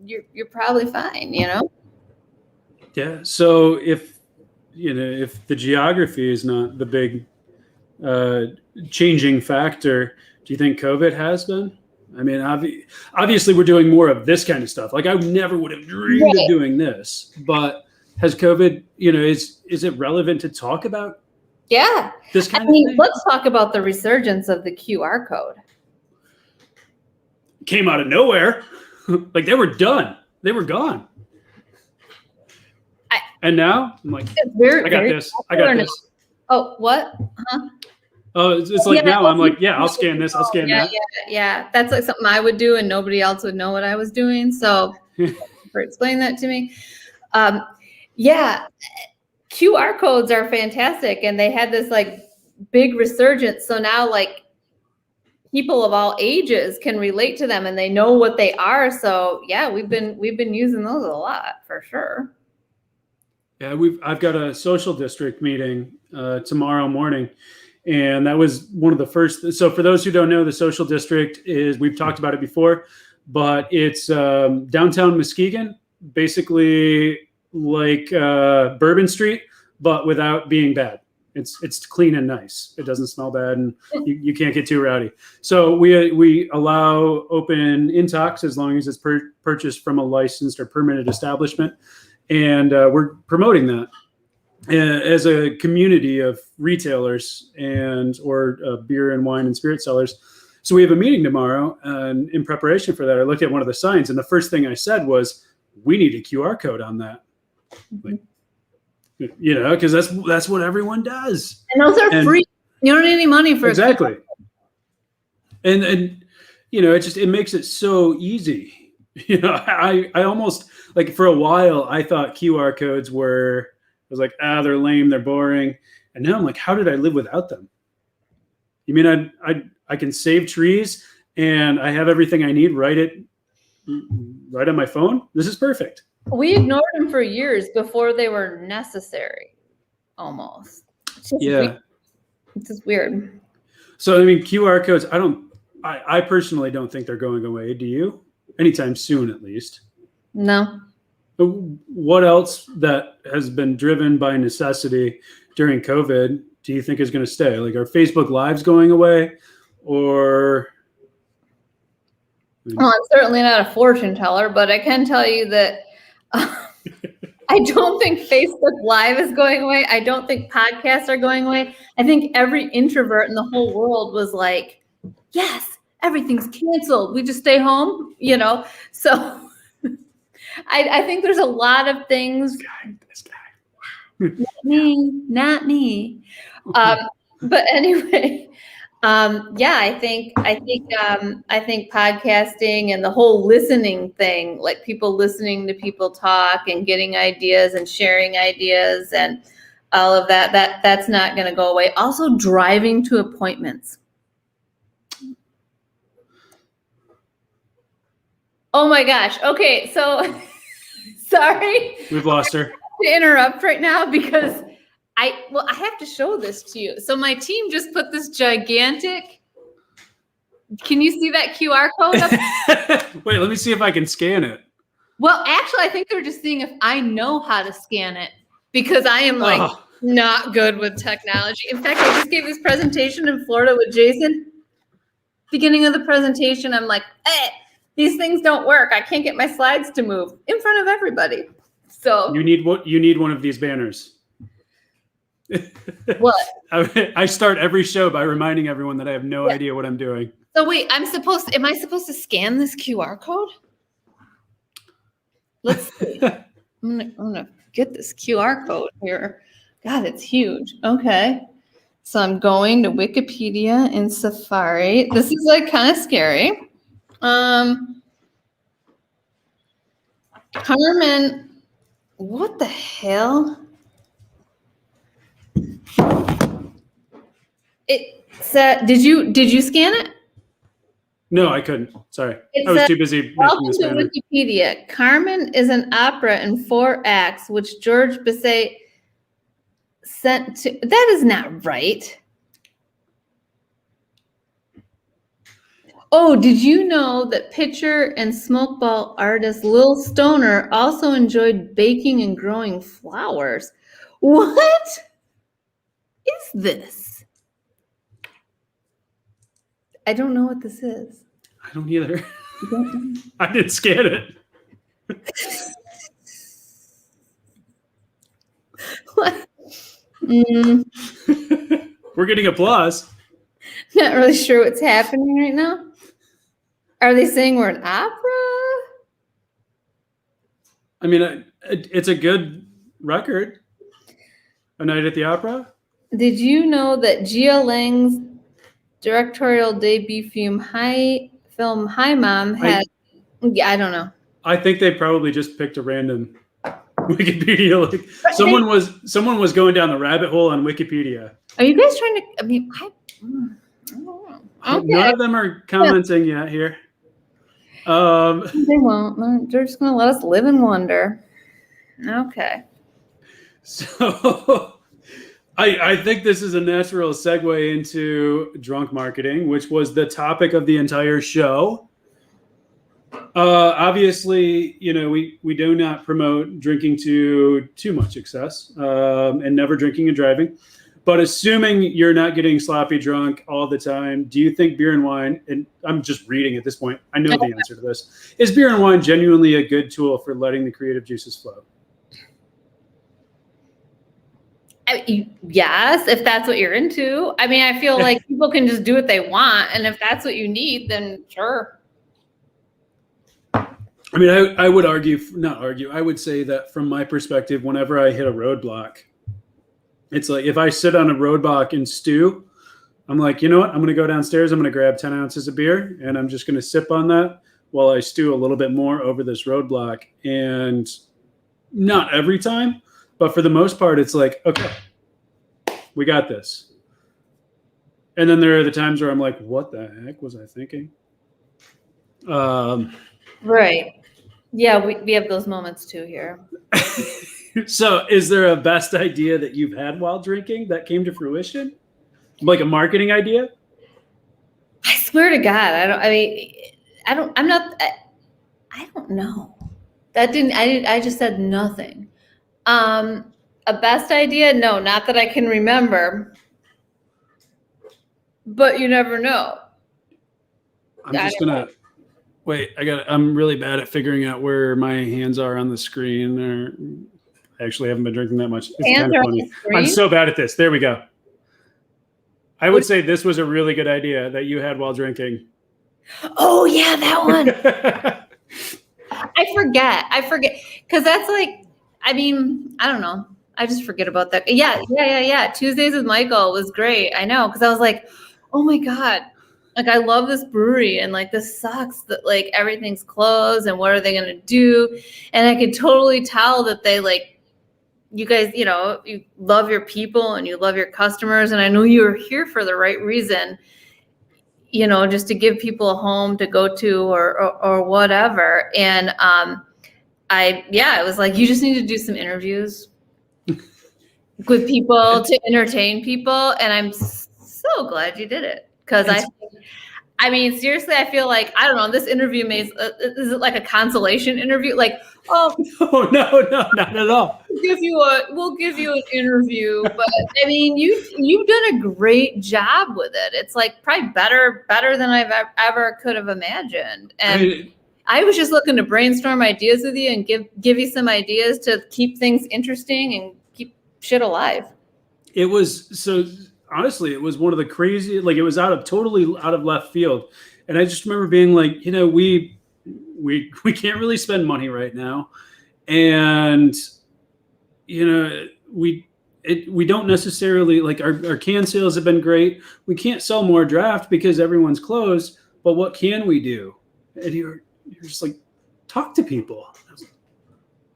you're probably fine, Yeah. So if the geography is not the big changing factor, do you think COVID has been? I mean, obviously we're doing more of this kind of stuff. Like I never would have dreamed of doing this, but has COVID, is it relevant to talk about? Yeah. This kind of thing? Let's talk about the resurgence of the QR code. Came out of nowhere. Like they were done. They were gone. And now I'm like, I got this. Oh, what? Huh? Oh, it's like now I'm like, yeah, I'll scan this. I'll scan that. Yeah. That's like something I would do and nobody else would know what I was doing. So for explaining that to me. Yeah. QR codes are fantastic. And they had this like big resurgence. So now like people of all ages can relate to them and they know what they are. So yeah, we've been using those a lot for sure. Yeah, I've got a social district meeting tomorrow morning. And that was one of the first. So for those who don't know, the social district we've talked about it before, but it's downtown Muskegon, basically like Bourbon Street, but without being bad. It's clean and nice. It doesn't smell bad, and you can't get too rowdy. So we allow open intox as long as it's purchased from a licensed or permitted establishment, and we're promoting that as a community of retailers or beer and wine and spirit sellers. So we have a meeting tomorrow, and in preparation for that, I looked at one of the signs, and the first thing I said was, "We need a QR code on that." Like, because that's what everyone does. And those are free. You don't need any money for exactly. And it makes it so easy. I almost like for a while I thought QR codes were. I was like, they're lame, they're boring. And now I'm like, how did I live without them? You mean I can save trees and I have everything I need right on my phone? This is perfect. We ignored them for years before they were necessary, almost. It's just weird. So, I mean, QR codes, I personally don't think they're going away. Do you? Anytime soon, at least. No. What else that has been driven by necessity during COVID do you think is going to stay? Like, are Facebook Lives going away, or? Well, I'm certainly not a fortune teller, but I can tell you that I don't think Facebook Live is going away. I don't think podcasts are going away. I think every introvert in the whole world was like, yes, everything's canceled. We just stay home, So I think there's a lot of things. This guy. Not me. But anyway, I think podcasting and the whole listening thing, like people listening to people talk and getting ideas and sharing ideas and all of that's not going to go away. Also, driving to appointments. Oh my gosh. Okay, so sorry. We've lost her. To interrupt right now because I have to show this to you. So my team just put this gigantic. Can you see that QR code up? Wait, let me see if I can scan it. Well, actually, I think they're just seeing if I know how to scan it because I am not good with technology. In fact, I just gave this presentation in Florida with Jason. Beginning of the presentation, I'm like, hey, these things don't work. I can't get my slides to move in front of everybody. So you need one of these banners. What? I start every show by reminding everyone that I have no idea what I'm doing. So wait, am I supposed to scan this QR code? Let's see. I'm gonna get this QR code here. God, it's huge. Okay. So I'm going to Wikipedia in Safari. This is like kind of scary. Carmen, what the hell? It said, did you scan it? No, I couldn't. Sorry. I was too busy making this banner. Welcome to Wikipedia. Carmen is an opera in 4 acts, which George Bizet sent to. That is not right. Oh, did you know that pitcher and smokeball artist Lil Stoner also enjoyed baking and growing flowers? What is this? I don't know what this is. I don't either. You don't know? I didn't scan it. What? We're getting applause. Not really sure what's happening right now. Are they saying we're an opera? I mean, it's a good record. A Night at the Opera. Did you know that Gia Lang's directorial debut film Hi Mom had? Yeah, I don't know. I think they probably just picked a random Wikipedia. Like someone was going down the rabbit hole on Wikipedia. Are you guys trying to? I mean, I don't know. Okay. None of them are commenting yet here. They won't. They're just going to let us live in wonder. Okay. So I think this is a natural segue into drunk marketing, which was the topic of the entire show. Obviously, we do not promote drinking to too much excess and never drinking and driving. But assuming you're not getting sloppy drunk all the time, do you think beer and wine, and I'm just reading at this point, I know the answer to this, is beer and wine genuinely a good tool for letting the creative juices flow? Yes, if that's what you're into. I mean, I feel like people can just do what they want. And if that's what you need, then sure. I mean, I would I would say that from my perspective, whenever I hit a roadblock, it's like if I sit on a roadblock and stew, I'm like, you know what? I'm going to go downstairs. I'm going to grab 10 ounces of beer and I'm just going to sip on that while I stew a little bit more over this roadblock. And not every time, but for the most part, it's like, okay, we got this. And then there are the times where I'm like, what the heck was I thinking? Right. Yeah, we have those moments too here. So is there a best idea that you've had while drinking that came to fruition? Like a marketing idea? I swear to God, I don't know. I just said nothing. A best idea? No, not that I can remember. But you never know. I'm just gonna wait. I'm really bad at figuring out where my hands are on the screen. Or I actually haven't been drinking that much. It's kind of funny. I'm so bad at this. There we go. I would say this was a really good idea that you had while drinking. Oh yeah, that one. I forget. Because that's like, I mean, I don't know. I just forget about that. Yeah. Tuesdays with Michael was great. I know. Because I was like, oh my God. Like, I love this brewery. And like, this sucks that like everything's closed. And what are they going to do? And I could totally tell that they like, you guys, you love your people and you love your customers. And I know you were here for the right reason, just to give people a home to go to or whatever. And it was like, you just need to do some interviews with people to entertain people. And I'm so glad you did it. Because I mean, seriously, I feel like, I don't know, this interview is it like a consolation interview? Like, oh, no, not at all. We'll give you an interview, but I mean, you've done a great job with it. It's like probably better than I've ever could have imagined. And I was just looking to brainstorm ideas with you and give you some ideas to keep things interesting and keep shit alive. Honestly, it was one of the crazy, like it was totally out of left field. And I just remember being like, we can't really spend money right now. And, we don't necessarily like our can sales have been great. We can't sell more draft because everyone's closed, but what can we do? And you're just like, talk to people.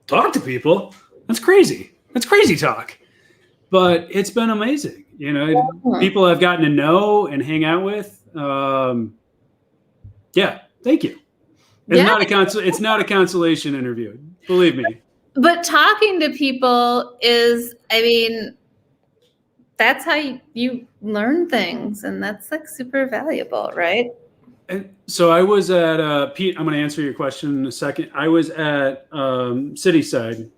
Talk to people? That's crazy. That's crazy talk. But it's been amazing. People I've gotten to know and hang out with. Thank you. It's not a consolation interview. Believe me. But talking to people is, I mean, that's how you learn things. And that's like super valuable, right? And so I was at Pete. I'm going to answer your question in a second. I was at Cityside.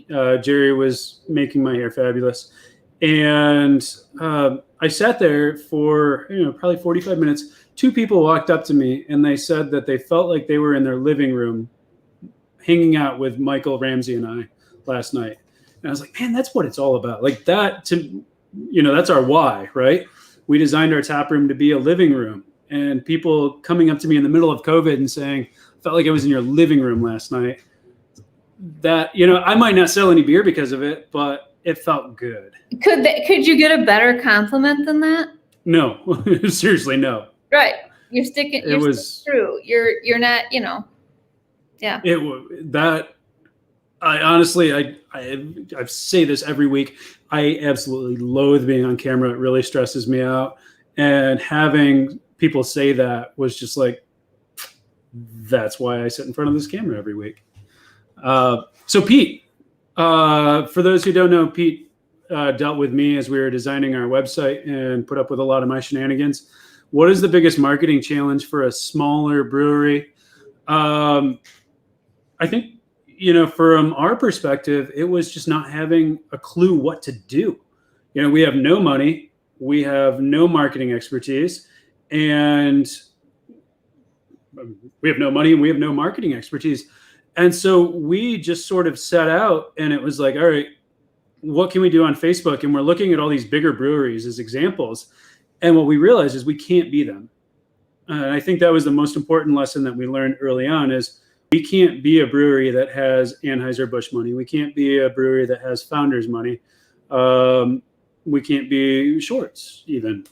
Jerry was making my hair fabulous, and I sat there for probably 45 minutes. Two people walked up to me and they said that they felt like they were in their living room, hanging out with Michael Ramsey and I last night. And I was like, man, that's what it's all about. Like that, that's our why, right? We designed our tap room to be a living room. And people coming up to me in the middle of COVID and saying, felt like I was in your living room last night. That, I might not sell any beer because of it, but it felt good. Could you get a better compliment than that? No, seriously, no. Right. You're sticking through. You're not, yeah. I honestly, I say this every week. I absolutely loathe being on camera. It really stresses me out. And having people say that was just like, that's why I sit in front of this camera every week. So Pete, for those who don't know, Pete dealt with me as we were designing our website and put up with a lot of my shenanigans. What is the biggest marketing challenge for a smaller brewery? I think, from our perspective, it was just not having a clue what to do. We have no money, we have no marketing expertise, and we have no money and we have no marketing expertise. And so we just sort of set out and it was like, all right, what can we do on Facebook? And we're looking at all these bigger breweries as examples. And what we realized is we can't be them. And I think that was the most important lesson that we learned early on is we can't be a brewery that has Anheuser-Busch money. We can't be a brewery that has Founders money. We can't be Shorts even.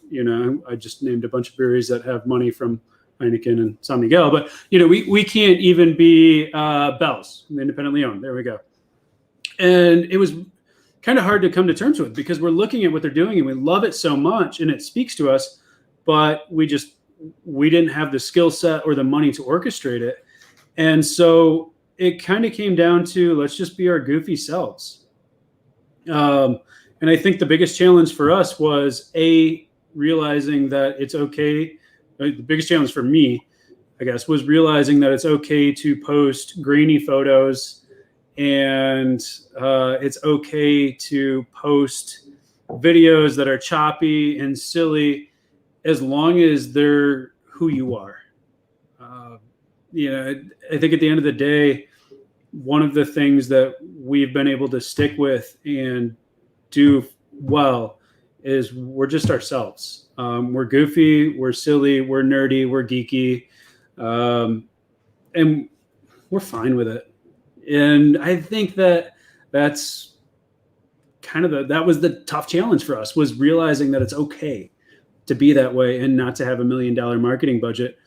I just named a bunch of breweries that have money from Heineken and San Miguel, but we can't even be Bell's, independently owned. There we go. And it was kind of hard to come to terms with because we're looking at what they're doing and we love it so much and it speaks to us, but we didn't have the skill set or the money to orchestrate it. And so it kind of came down to, let's just be our goofy selves. And I think the biggest challenge for us was realizing that it's okay. The biggest challenge for me, I guess, was realizing that it's okay to post grainy photos and it's okay to post videos that are choppy and silly as long as they're who you are. I think at the end of the day, one of the things that we've been able to stick with and do well is we're just ourselves. We're goofy, we're silly, we're nerdy, we're geeky, and we're fine with it. And I think that's kind of that was the tough challenge for us, was realizing that it's okay to be that way and not to have $1 million marketing budget.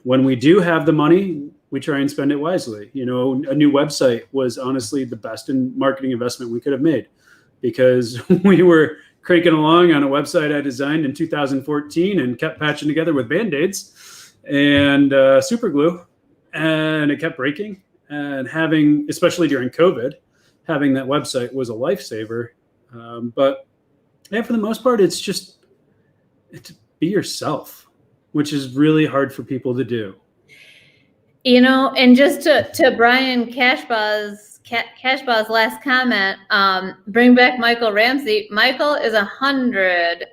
When we do have the money, we try and spend it wisely. A new website was honestly the best marketing investment we could have made because we were cranking along on a website I designed in 2014 and kept patching together with Band-Aids and super glue, and it kept breaking. And especially during COVID, having that website was a lifesaver. But for the most part, it's be yourself, which is really hard for people to do. And just to Brian Cashbaw's last comment, bring back Michael Ramsey. Michael is 100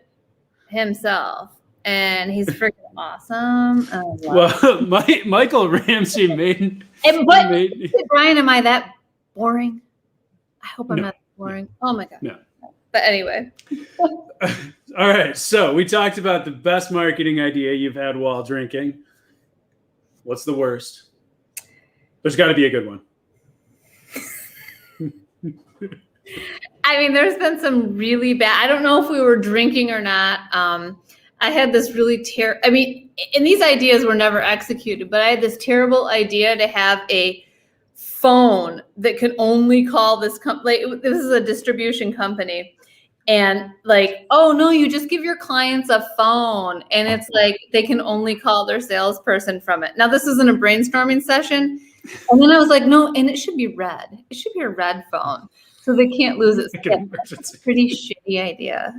himself, and he's freaking awesome. Well, Michael Ramsey made. Brian, am I that boring? I hope I'm not boring. Oh my God. No. But anyway. All right. So we talked about the best marketing idea you've had while drinking. What's the worst? There's got to be a good one. I mean, there's been some really bad. I don't know if we were drinking or not. I had this really and these ideas were never executed, but I had this terrible idea to have a phone that could only call this company. This is a distribution company. And oh no, you just give your clients a phone and it's like they can only call their salesperson from it. Now this isn't a brainstorming session. And then I was like, no, and it should be red. It should be a red phone so they can't lose it. That's a pretty shitty idea.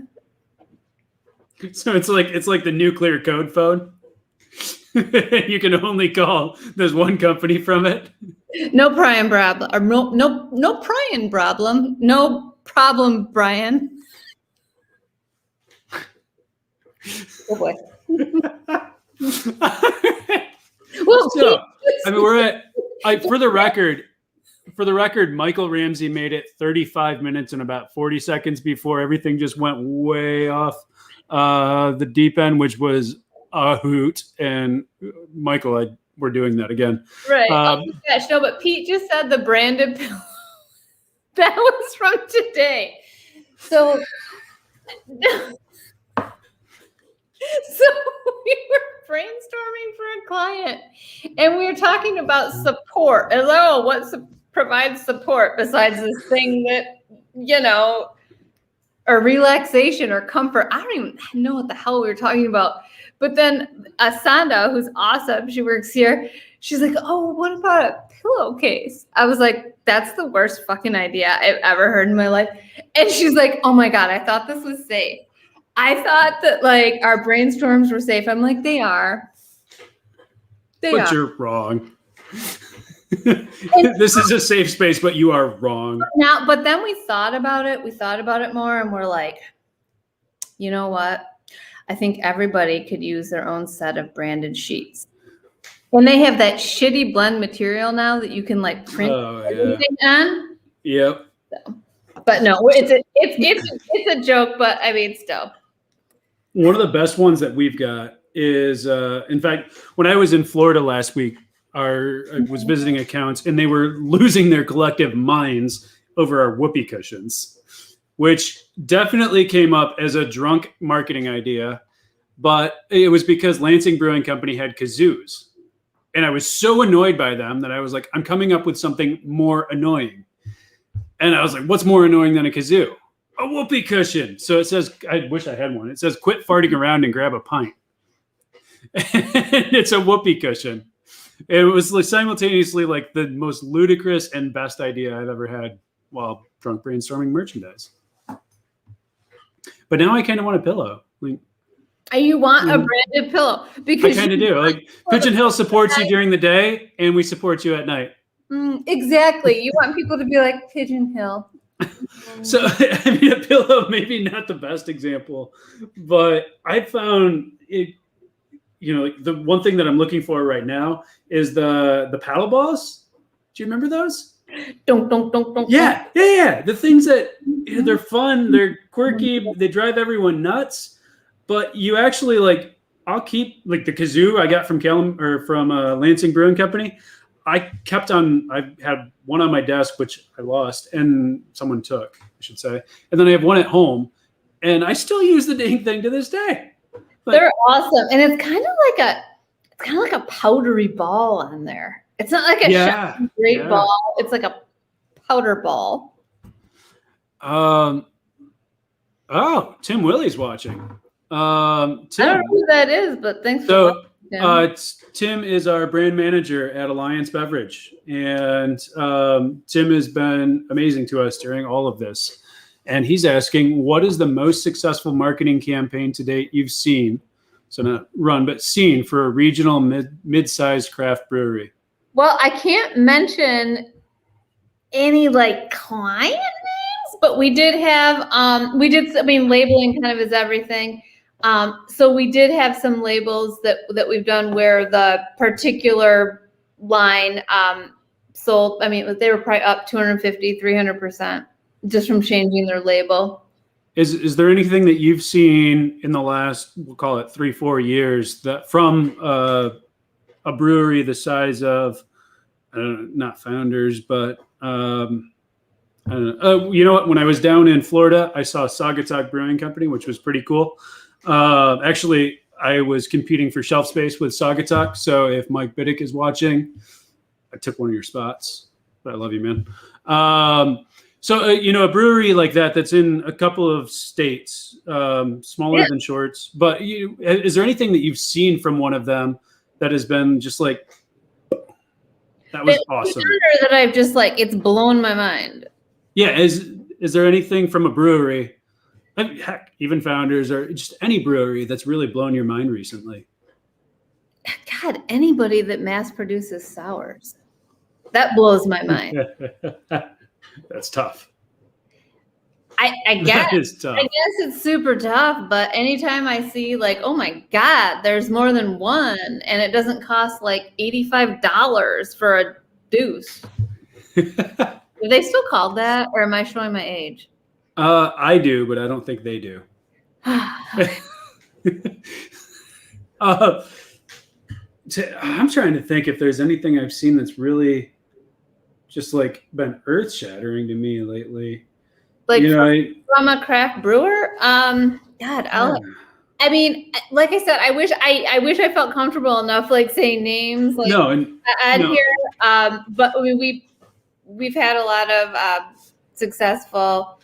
So it's like the nuclear code phone. You can only call. There's one company from it. No prying problem, or no prying problem. No problem, Brian. Oh boy. Well, So, I mean, we're at. For the record, Michael Ramsey made it 35 minutes and about 40 seconds before everything just went way off the deep end, which was a hoot. And Michael, we're doing that again. Right. Oh my gosh, no, but Pete just said the branded pillow. That was from today. So we were brainstorming for a client, and we were talking about support. As what provides support besides this thing that, or relaxation or comfort. I don't even know what the hell we were talking about. But then Asanda, who's awesome, she works here. She's like, oh, what about a pillowcase? I was like, that's the worst fucking idea I've ever heard in my life. And she's like, oh my God, I thought this was safe. I thought that like our brainstorms were safe. I'm like, they are. But you're wrong. This is a safe space, but you are wrong. But then we thought about it. We thought about it more, and we're like, you know what? I think everybody could use their own set of branded sheets. And they have that shitty blend material now that you can like print everything on. Yep. So, but no, it's a joke. But I mean, still. One of the best ones that we've got is, in fact, when I was in Florida last week, I was visiting accounts, and they were losing their collective minds over our whoopee cushions, which definitely came up as a drunk marketing idea, but it was because Lansing Brewing Company had kazoos. And I was so annoyed by them that I was like, I'm coming up with something more annoying. And I was like, what's more annoying than a kazoo? A whoopee cushion. So it says, I wish I had one. It says, quit farting around and grab a pint. And it's a whoopee cushion. It was like simultaneously like the most ludicrous and best idea I've ever had while drunk brainstorming merchandise. But now I kind of want a pillow. Like, you want a branded pillow because I kind of do. Like Pigeon Hill supports you during the day, and we support you at night. Exactly. You want people to be like Pigeon Hill. So I mean, a pillow maybe not the best example, but I found it. Like the one thing that I'm looking for right now is the paddle balls. Do you remember those? Don't. Yeah. The things that they're fun, they're quirky, they drive everyone nuts. But you actually like, I'll keep like the kazoo I got from Lansing Brewing Company. I had one on my desk, which I lost and someone took, I should say. And then I have one at home, and I still use the dang thing to this day. They're awesome. And it's kind of like a powdery ball on there. It's not like a shiny great ball. It's like a powder ball. Oh, Tim Willie's watching. Tim, I don't know who that is, but thanks for watching. Tim is our brand manager at Alliance Beverage, and Tim has been amazing to us during all of this. And he's asking, what is the most successful marketing campaign to date you've seen? So not run, but seen for a regional mid-sized craft brewery. Well, I can't mention any like client names, but we did have, labeling kind of is everything. So we did have some labels that we've done where the particular line sold. I mean, they were probably up 250, 300% just from changing their label. Is there anything that you've seen in the last, we'll call it 3-4 years, that from a brewery the size of, not Founders, but I don't know. You know what? When I was down in Florida, I saw Saugatuck Brewing Company, which was pretty cool. Actually, I was competing for shelf space with Saugatuck. So if Mike Biddick is watching, I took one of your spots. But I love you, man. So, a brewery like that's in a couple of states, smaller than Shorts. But is there anything that you've seen from one of them that has been just like, that was awesome? That I've just like, it's blown my mind. Yeah. Is there anything from a brewery, heck, even Founders or just any brewery that's really blown your mind recently? God, God, anybody that mass produces sours. That blows my mind. That's tough. I guess. That is tough. I guess it's super tough, but anytime I see like, oh my God, there's more than one and it doesn't cost like $85 for a deuce. Do they still call that, or am I showing my age? I do, but I don't think they do. I'm trying to think if there's anything I've seen that's really just like been earth shattering to me lately. Like from a craft brewer? God, I mean, like I said, I wish I felt comfortable enough like saying names like here. But I mean, we've had a lot of successful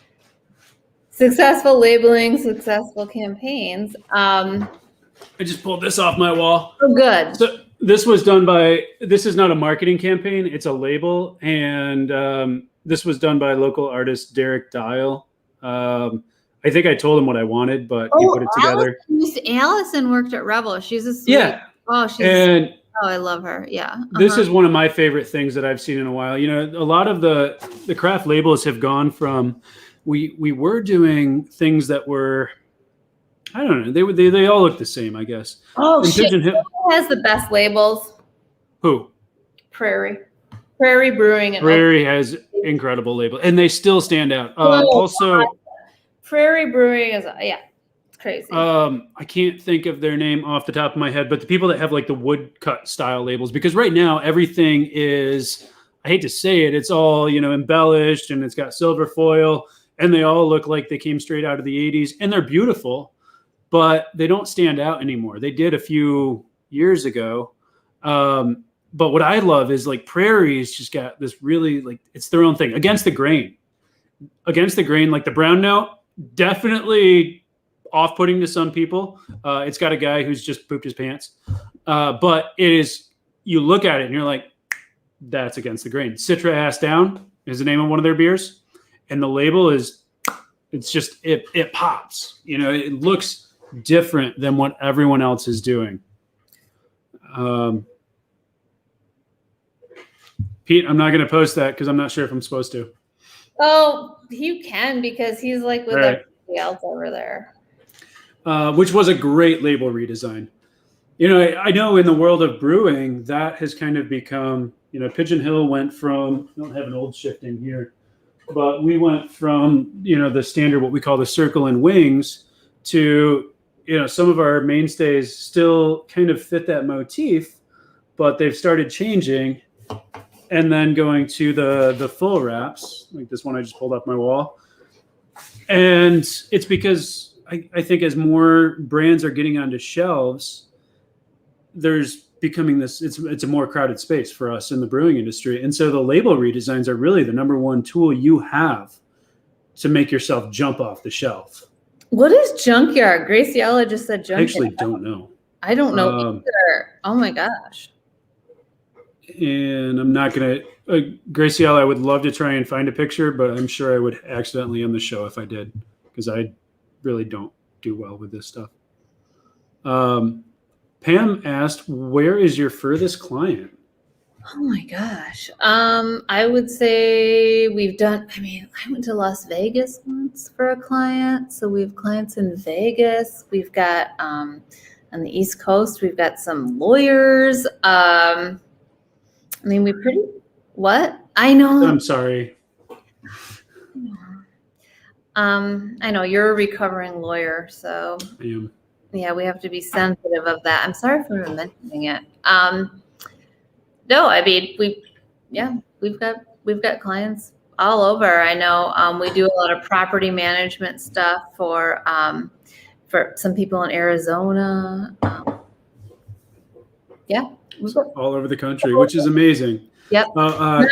labeling, successful campaigns. I just pulled this off my wall. Oh, good. So this was done by, this is not a marketing campaign, it's a label. And this was done by local artist Derek Dial. I think I told him what I wanted, but he put it together. Allison worked at Revel. She's a sweet. Yeah. Oh, I love her. Yeah. This is one of my favorite things that I've seen in a while. You know, a lot of the craft labels have gone from, we were doing things that were, I don't know, they all look the same, I guess. Oh, and shit. Who has the best labels? Who? Prairie Brewing. Brewery has incredible labels, and they still stand out. Also, Prairie Brewing is, it's crazy. I can't think of their name off the top of my head, but the people that have like the woodcut style labels, because right now everything is, I hate to say it, it's all, embellished and it's got silver foil, and they all look like they came straight out of the 80s, and they're beautiful, but they don't stand out anymore. They did a few years ago. But what I love is like Prairie's just got this really like, it's their own thing against the grain, like the brown note, definitely off-putting to some people. It's got a guy who's just pooped his pants. But it is, you look at it and you're like, that's against the grain. Citra Ass Down is the name of one of their beers. And the label is, it's just, it pops, it looks different than what everyone else is doing. Pete, I'm not going to post that because I'm not sure if I'm supposed to. Oh, you can, because he's like with everybody else over there. Which was a great label redesign. I know in the world of brewing, that has kind of become, Pigeon Hill went from, I don't have an old shifting here, but we went from, the standard, what we call the circle and wings, to, some of our mainstays still kind of fit that motif, but they've started changing. And then going to the full wraps, like this one I just pulled off my wall. And it's because I think as more brands are getting onto shelves, there's becoming this, it's a more crowded space for us in the brewing industry. And so the label redesigns are really the number one tool you have to make yourself jump off the shelf. What is junkyard? Graciela just said junkyard. I actually don't know. I don't know either. Oh my gosh. And I'm not going to, Graciela, I would love to try and find a picture, but I'm sure I would accidentally end the show if I did, because I really don't do well with this stuff. Pam asked, where is your furthest client? Oh my gosh. I would say I went to Las Vegas once for a client. So we have clients in Vegas. We've got, on the East Coast, we've got some lawyers. What? I know. I'm sorry. I know you're a recovering lawyer, so I am. Yeah, we have to be sensitive of that. I'm sorry for mentioning it. No, I mean, we've got clients all over. I know we do a lot of property management stuff for some people in Arizona. All over the country, which is amazing. Yep.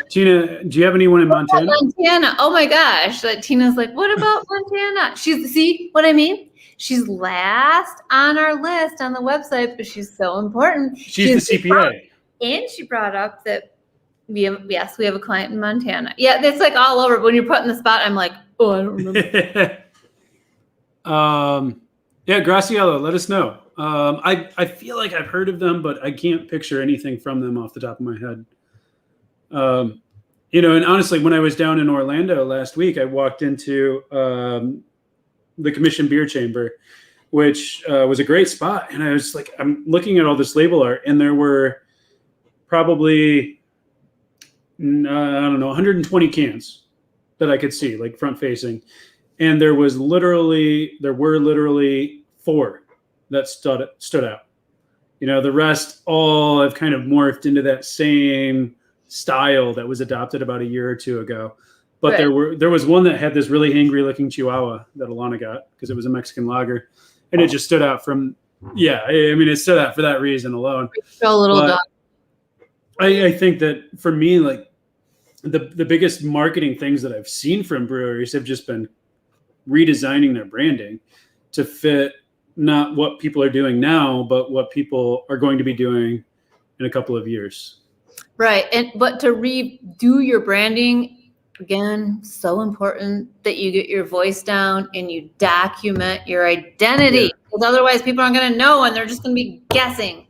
Tina, do you have anyone in Montana? Montana. Oh my gosh. Tina's like, what about Montana? See what I mean? She's last on our list on the website, but she's so important. She's the CPA. And she brought up that we have a client in Montana. Yeah, it's like all over. But when you're put in the spot, I'm like, oh, I don't remember. Yeah, Graciela, let us know. I feel like I've heard of them, but I can't picture anything from them off the top of my head. And honestly, when I was down in Orlando last week, I walked into the Commission Beer Chamber, which was a great spot. And I was like, I'm looking at all this label art, and there were probably, I don't know, 120 cans that I could see, like front facing. And there were literally 4 that stood out. The rest all have kind of morphed into that same style that was adopted about a year or two ago. But right. there was one that had this really angry looking Chihuahua that Alana got because it was a Mexican lager, and it just stood out from. Yeah, I mean, it stood out for that reason alone. A little dog. I think that for me, like the biggest marketing things that I've seen from breweries have just been redesigning their branding to fit not what people are doing now, but what people are going to be doing in a couple of years. Right. But to redo your branding, again, so important that you get your voice down and you document your identity. Because otherwise people aren't going to know and they're just going to be guessing.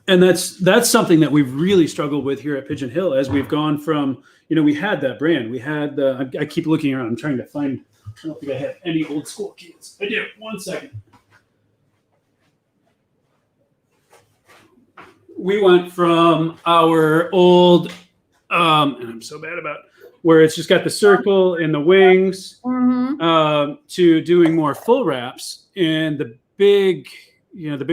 And that's something that we've really struggled with here at Pigeon Hill as we've gone from, we had that brand. We had I keep looking around. I'm trying to find, I don't think I have any old school cans. I do. 1 second. We went from our old, and I'm so bad about where it's just got the circle and the wings, to doing more full wraps. And the big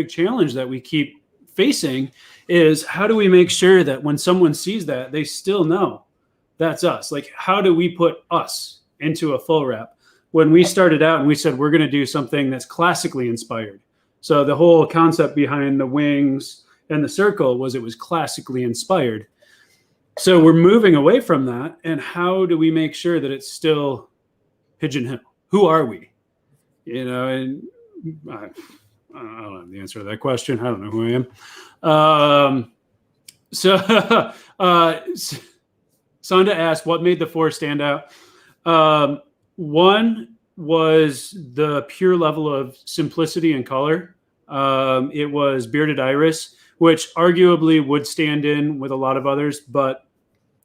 challenge that we keep facing is how do we make sure that when someone sees that, they still know that's us? Like, how do we put us into a full wrap? When we started out and we said, we're going to do something that's classically inspired. So the whole concept behind the wings and the circle was it was classically inspired. So we're moving away from that. And how do we make sure that it's still Pigeon Hill? Who are we? And I don't have the answer to that question. I don't know who I am. Sonda asked, what made the 4 stand out? One was the pure level of simplicity and color. It was Bearded Iris, which arguably would stand in with a lot of others, but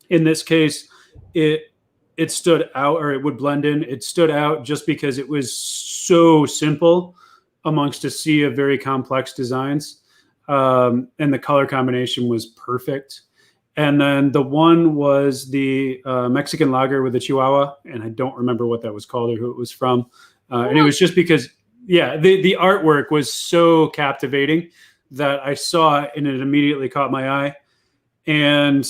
in this case, it stood out, or it would blend in. It stood out just because it was so simple amongst a sea of very complex designs, and the color combination was perfect. And then the one was the Mexican lager with the Chihuahua, and I don't remember what that was called or who it was from. And it was just because, the artwork was so captivating that I saw it and it immediately caught my eye. And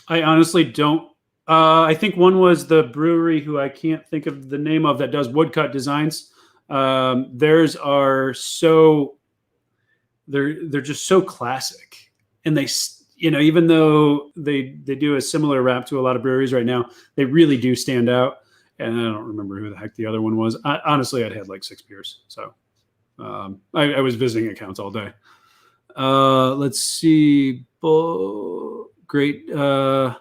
I honestly don't, I think one was the brewery who I can't think of the name of that does woodcut designs. Theirs are so, they're just so classic. And they, even though they do a similar wrap to a lot of breweries right now, they really do stand out. And I don't remember who the heck the other one was. Honestly, I'd had like 6 beers. So I was visiting accounts all day. Let's see. Great. How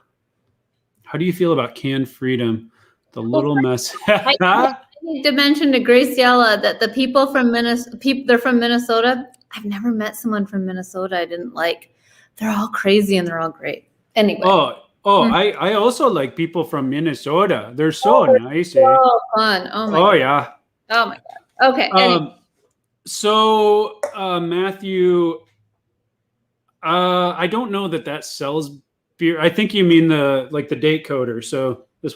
do you feel about canned freedom? The little mess. I need to mention to Graciela that the people from they're from Minnesota. I've never met someone from Minnesota I didn't like. They're all crazy and they're all great. Anyway. I also like people from Minnesota. They're so nice. So fun. Oh my God. Yeah. Oh my God. Okay. Anyway. So Matthew, I don't know that sells beer. I think you mean the date coder. So this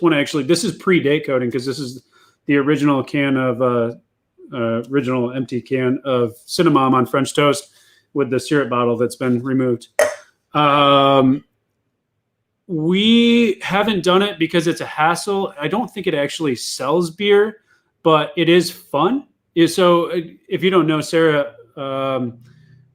is pre-date coding because this is the original can of original empty can of Cinnamon on French toast with the syrup bottle that's been removed. We haven't done it because it's a hassle. I don't think it actually sells beer, but it is fun. So if you don't know, Sarah,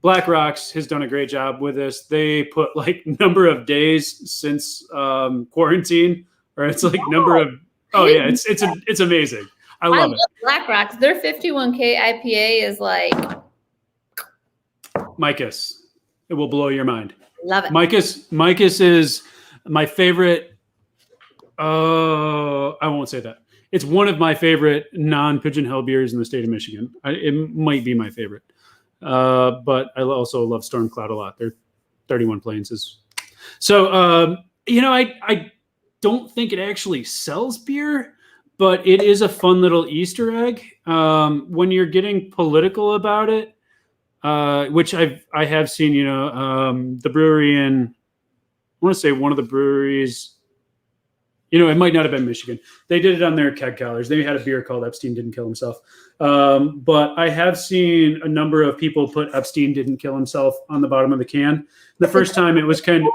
Black Rocks has done a great job with this. They put like number of days since quarantine, or it's like number of. Oh yeah, it's amazing. I love it. Black Rocks. Their 51K IPA is like Micus. It will blow your mind. Love it. Micus is my favorite. I won't say that. it's one of my favorite non-Pigeon Hill beers in the state of Michigan. It might be my favorite. But I also love Stormcloud a lot. They're 31 Plains is. So, I don't think it actually sells beer, but it is a fun little Easter egg. When you're getting political about it, which I have seen, the brewery in, I want to say one of the breweries, it might not have been Michigan. They did it on their keg collars. They had a beer called Epstein Didn't Kill Himself. But I have seen a number of people put Epstein Didn't Kill Himself on the bottom of the can. The first time it was kind of,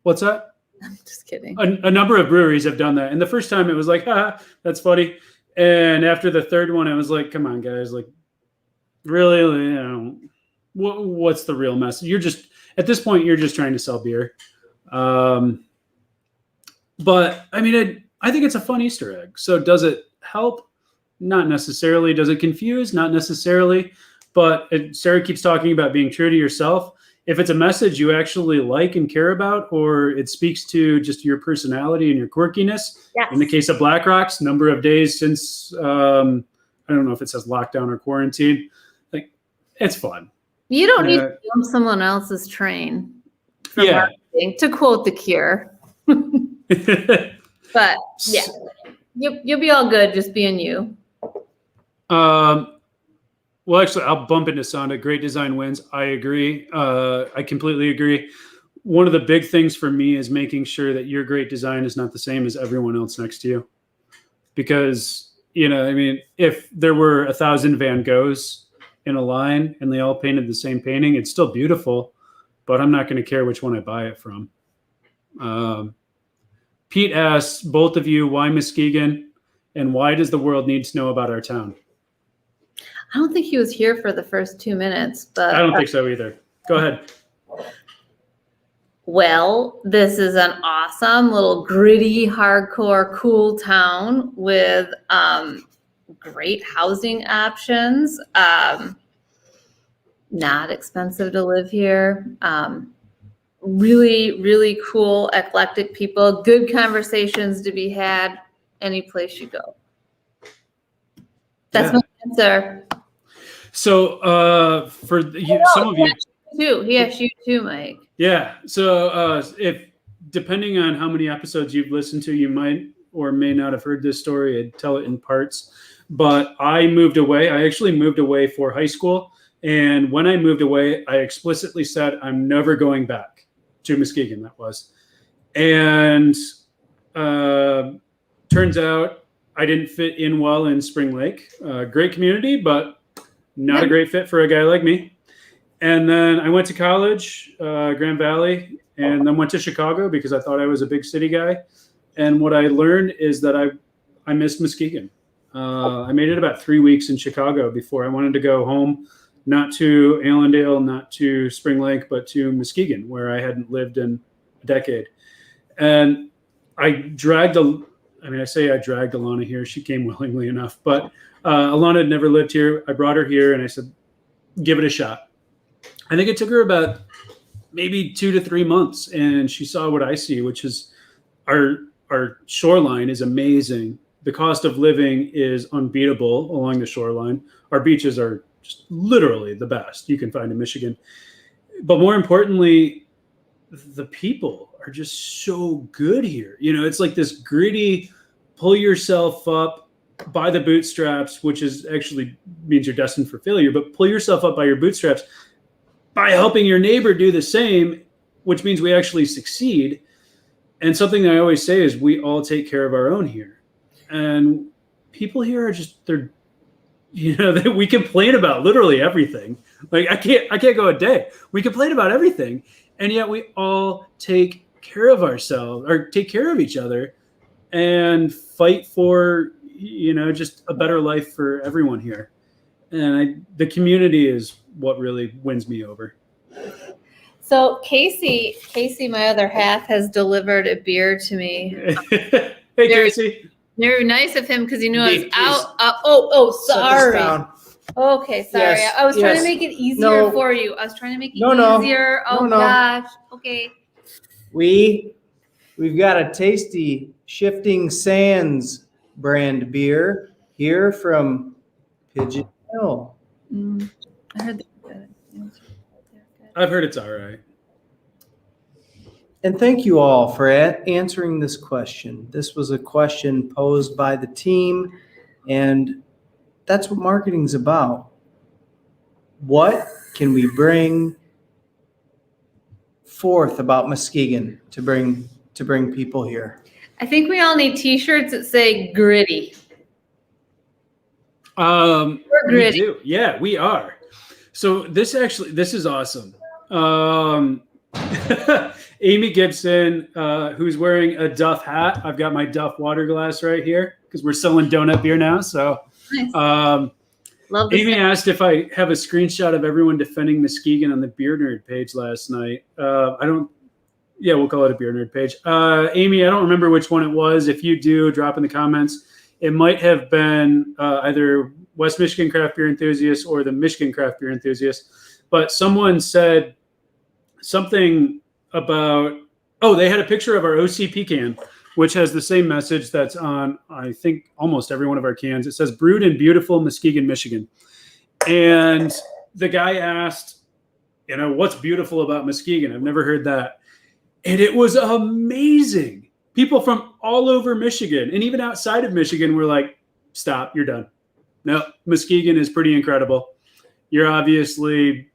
what's that? I'm just kidding. A number of breweries have done that. And the first time it was like, that's funny. And after the third one, I was like, come on, guys. Like, really? What's the real message? At this point, you're just trying to sell beer. But I mean, I think it's a fun Easter egg. So does it help? Not necessarily. Does it confuse? Not necessarily. But Sarah keeps talking about being true to yourself. If it's a message you actually like and care about, or it speaks to just your personality and your quirkiness, yes. In the case of Black Rocks, number of days since, I don't know if it says lockdown or quarantine, like it's fun. You don't need to jump someone else's train for marketing, to quote The Cure. But yeah, you'll be all good just being you. Well, actually, I'll bump into Sonda. Great design wins. I agree. I completely agree. One of the big things for me is making sure that your great design is not the same as everyone else next to you. Because, if there were 1,000 Van Goghs in a line and they all painted the same painting, it's still beautiful, but I'm not going to care which one I buy it from. Pete asks both of you, why Muskegon and why does the world need to know about our town? I don't think he was here for the first 2 minutes, but I don't think so either. Go ahead. Well, this is an awesome little gritty, hardcore, cool town with great housing options. Not expensive to live here. Really, really cool, eclectic people. Good conversations to be had any place you go. That's my answer. So for some of you too, he asked you too, Mike. Yeah. So if depending on how many episodes you've listened to, you might or may not have heard this story. I'd tell it in parts. But I moved away. I actually moved away for high school. And when I moved away, I explicitly said, I'm never going back to Muskegon, that was. And turns out I didn't fit in well in Spring Lake. Great community, but not a great fit for a guy like me. And then I went to college, Grand Valley, and then went to Chicago because I thought I was a big city guy. And what I learned is that I missed Muskegon. I made it about 3 weeks in Chicago before I wanted to go home, not to Allendale, not to Spring Lake, but to Muskegon, where I hadn't lived in a decade. And I dragged Alana here. She came willingly enough, but Alana had never lived here. I brought her here and I said, give it a shot. I think it took her about maybe 2 to 3 months, and she saw what I see, which is our shoreline is amazing. The cost of living is unbeatable along the shoreline. Our beaches are just literally the best you can find in Michigan. But more importantly, the people are just so good here. It's like this gritty, pull yourself up by the bootstraps, which is actually means you're destined for failure, but pull yourself up by your bootstraps by helping your neighbor do the same, which means we actually succeed. And something that I always say is we all take care of our own here. And people here are just, we complain about literally everything. Like I can't go a day. We complain about everything. And yet we all take care of ourselves or take care of each other and fight for, just a better life for everyone here. And the community is what really wins me over. So Casey, my other half, has delivered a beer to me. Hey, Casey. Very nice of him because he knew I was Please. out. Sorry. Okay, sorry. Yes, I was trying to make it easier for you. I was trying to make it easier. Oh gosh. Okay. We've got a tasty Shifting Sands brand beer here from Pigeon Hill. I heard they're good. I've heard it's all right. And thank you all for answering this question. This was a question posed by the team, and that's what marketing's about. What can we bring forth about Muskegon to bring people here? I think we all need T-shirts that say "gritty." We're gritty. We do. Yeah, we are. So this is awesome. Amy Gibson, who's wearing a Duff hat. I've got my Duff water glass right here because we're selling donut beer now. So Nice. Love Amy asked if I have a screenshot of everyone defending Muskegon on the Beer Nerd page last night. We'll call it a Beer Nerd page. Amy, I don't remember which one it was. If you do, drop in the comments. It might have been either West Michigan Craft Beer Enthusiasts or the Michigan Craft Beer Enthusiasts. But someone said something about, they had a picture of our OCP can, which has the same message that's on, I think, almost every one of our cans. It says, brewed in beautiful Muskegon, Michigan. And the guy asked, what's beautiful about Muskegon? I've never heard that. And it was amazing. People from all over Michigan and even outside of Michigan were like, stop, you're done. No, Muskegon is pretty incredible. You're obviously,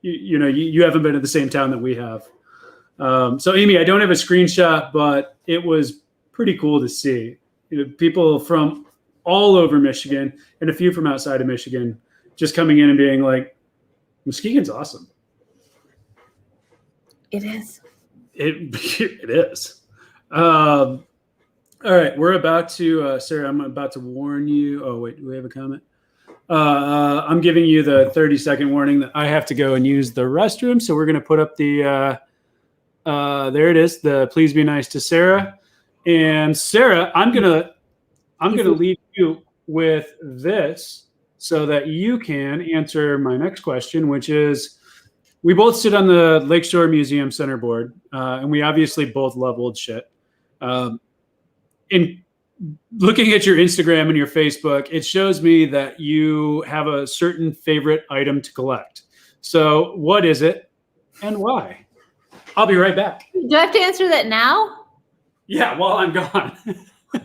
you haven't been to the same town that we have. So Amy, I don't have a screenshot, but it was pretty cool to see. People from all over Michigan and a few from outside of Michigan just coming in and being like, Muskegon's awesome. It is. It is. All right, we're about to, Sarah, I'm about to warn you. Oh, wait, do we have a comment? I'm giving you the 30-second warning that I have to go and use the restroom. So we're going to put up the, there it is, the please be nice to Sarah. And Sarah, I'm going to leave you with this so that you can answer my next question, which is, we both sit on the Lakeshore Museum Center board, and we obviously both love old shit. In looking at your Instagram and your Facebook, it shows me that you have a certain favorite item to collect. So what is it and why? I'll be right back. Do I have to answer that now? Yeah, while I'm gone.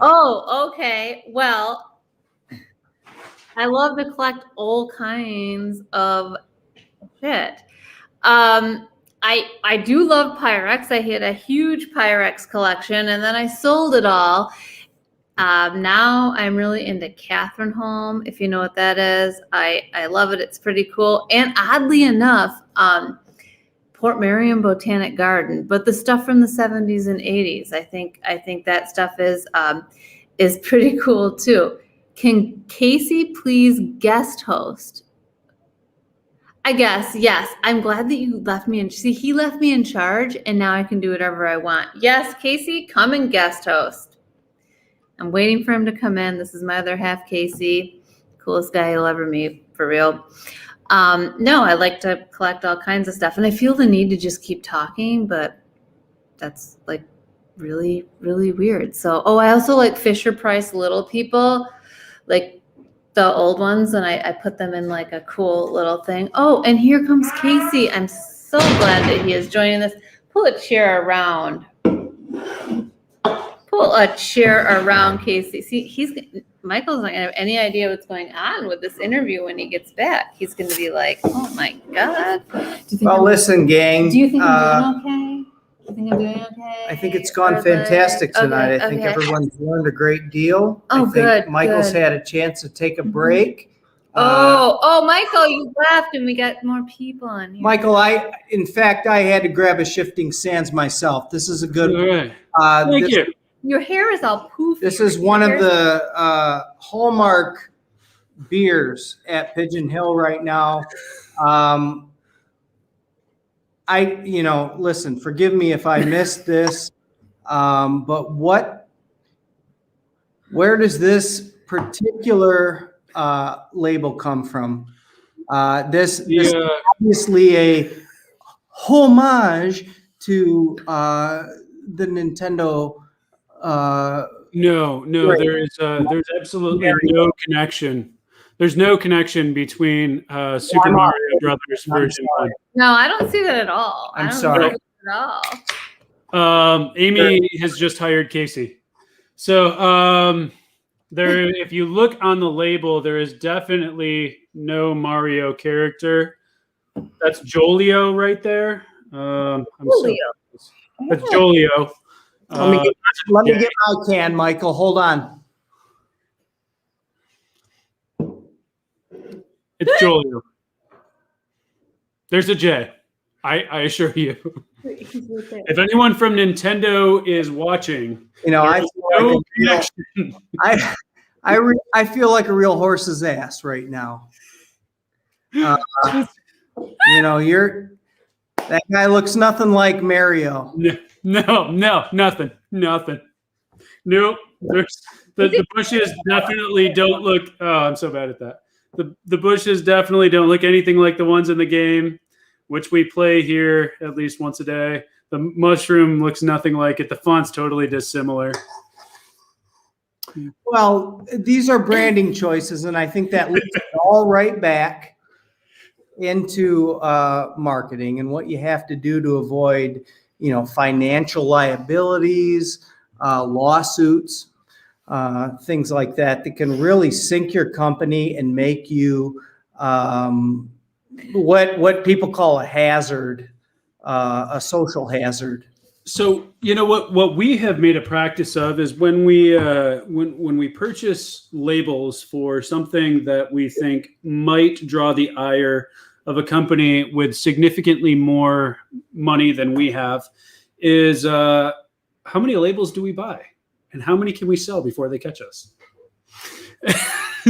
Oh, okay. Well, I love to collect all kinds of shit. I do love Pyrex. I had a huge Pyrex collection, and then I sold it all. Now I'm really into Catherine Home, if you know what that is. I love it. It's pretty cool. And oddly enough, Port Merriam Botanic Garden, but the stuff from the 70s and 80s. I think that stuff is pretty cool too. Can Casey please guest host? I guess, yes. I'm glad that you left me in. See, he left me in charge, and now I can do whatever I want. Yes, Casey, come and guest host. I'm waiting for him to come in. This is my other half, Casey. Coolest guy you'll ever meet, for real. No, I like to collect all kinds of stuff, and I feel the need to just keep talking, but that's like really, really weird. So, I also like Fisher-Price Little People, like the old ones, and I put them in like a cool little thing. Oh, and here comes Casey. I'm so glad that he is joining us. Pull a chair around. Pull a chair around, Casey. See, Michael's not gonna have any idea what's going on with this interview when he gets back. He's gonna be like, oh my God. Listen, gang. Do you think I'm doing okay? I think I'm doing okay. I think it's gone fantastic tonight. I think everyone's learned a great deal. Oh, I think good. Michael's had a chance to take a break. Michael, you left and we got more people on here. Michael, in fact, I had to grab a shifting sands myself. This is a good one. Thank you. Your hair is all poofy. This is one of the hallmark beers at Pigeon Hill right now. Listen, forgive me if I missed this, but where does this particular label come from? This is obviously a homage to the Nintendo No, Right. there's absolutely no connection. There's no connection between Super I'm Mario off. Brothers I'm version sorry. No, I don't see that at all. I'm I don't sorry. see that at all. 1. Amy has just hired Casey. So there, if you look on the label, there is definitely no Mario character. That's Jolio right there. Jolio. That's Jolio. Let me yeah. get my can, Michael. Hold on. It's Jolio. There's a J. I assure you. He's right there. If anyone from Nintendo is watching, I there's feel no like connection. I feel like a real horse's ass right now. That guy looks nothing like Mario. No, nothing. Nope. The bushes definitely don't look. Oh, I'm so bad at that. The bushes definitely don't look anything like the ones in the game, which we play here at least once a day. The mushroom looks nothing like it. The font's totally dissimilar. Well, these are branding choices, and I think that leads it all right back into marketing and what you have to do to avoid, financial liabilities, lawsuits, things like that can really sink your company and make you what people call a hazard, a social hazard. So what we have made a practice of is when we purchase labels for something that we think might draw the ire of a company with significantly more money than we have, is how many labels do we buy and how many can we sell before they catch us?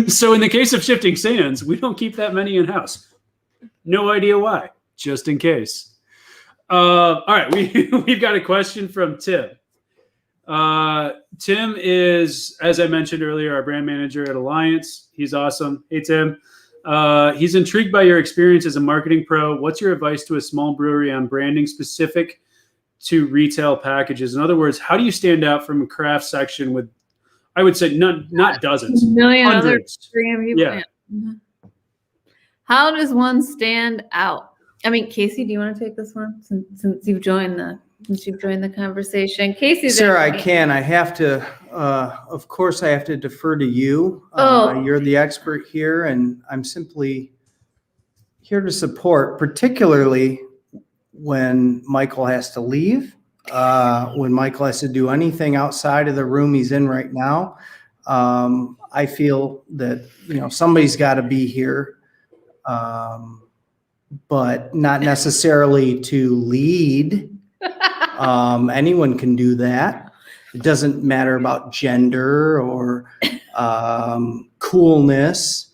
So in the case of Shifting Sands, we don't keep that many in-house. No idea why, just in case. All right, we've got a question from Tim. Tim is, as I mentioned earlier, our brand manager at Alliance. He's awesome. Hey, Tim. He's intrigued by your experience as a marketing pro. What's your advice to a small brewery on branding specific to retail packages? In other words, how do you stand out from a craft section with, I would say, not dozens, hundreds. Yeah. Mm-hmm. How does one stand out? I mean, Casey, do you want to take this one since you've joined the conversation? Casey, Sarah, I can. I have to. Of course, I have to defer to you. You're the expert here, and I'm simply here to support, particularly when Michael has to leave, when Michael has to do anything outside of the room he's in right now. I feel that somebody's got to be here. But not necessarily to lead. Anyone can do that. It doesn't matter about gender or coolness.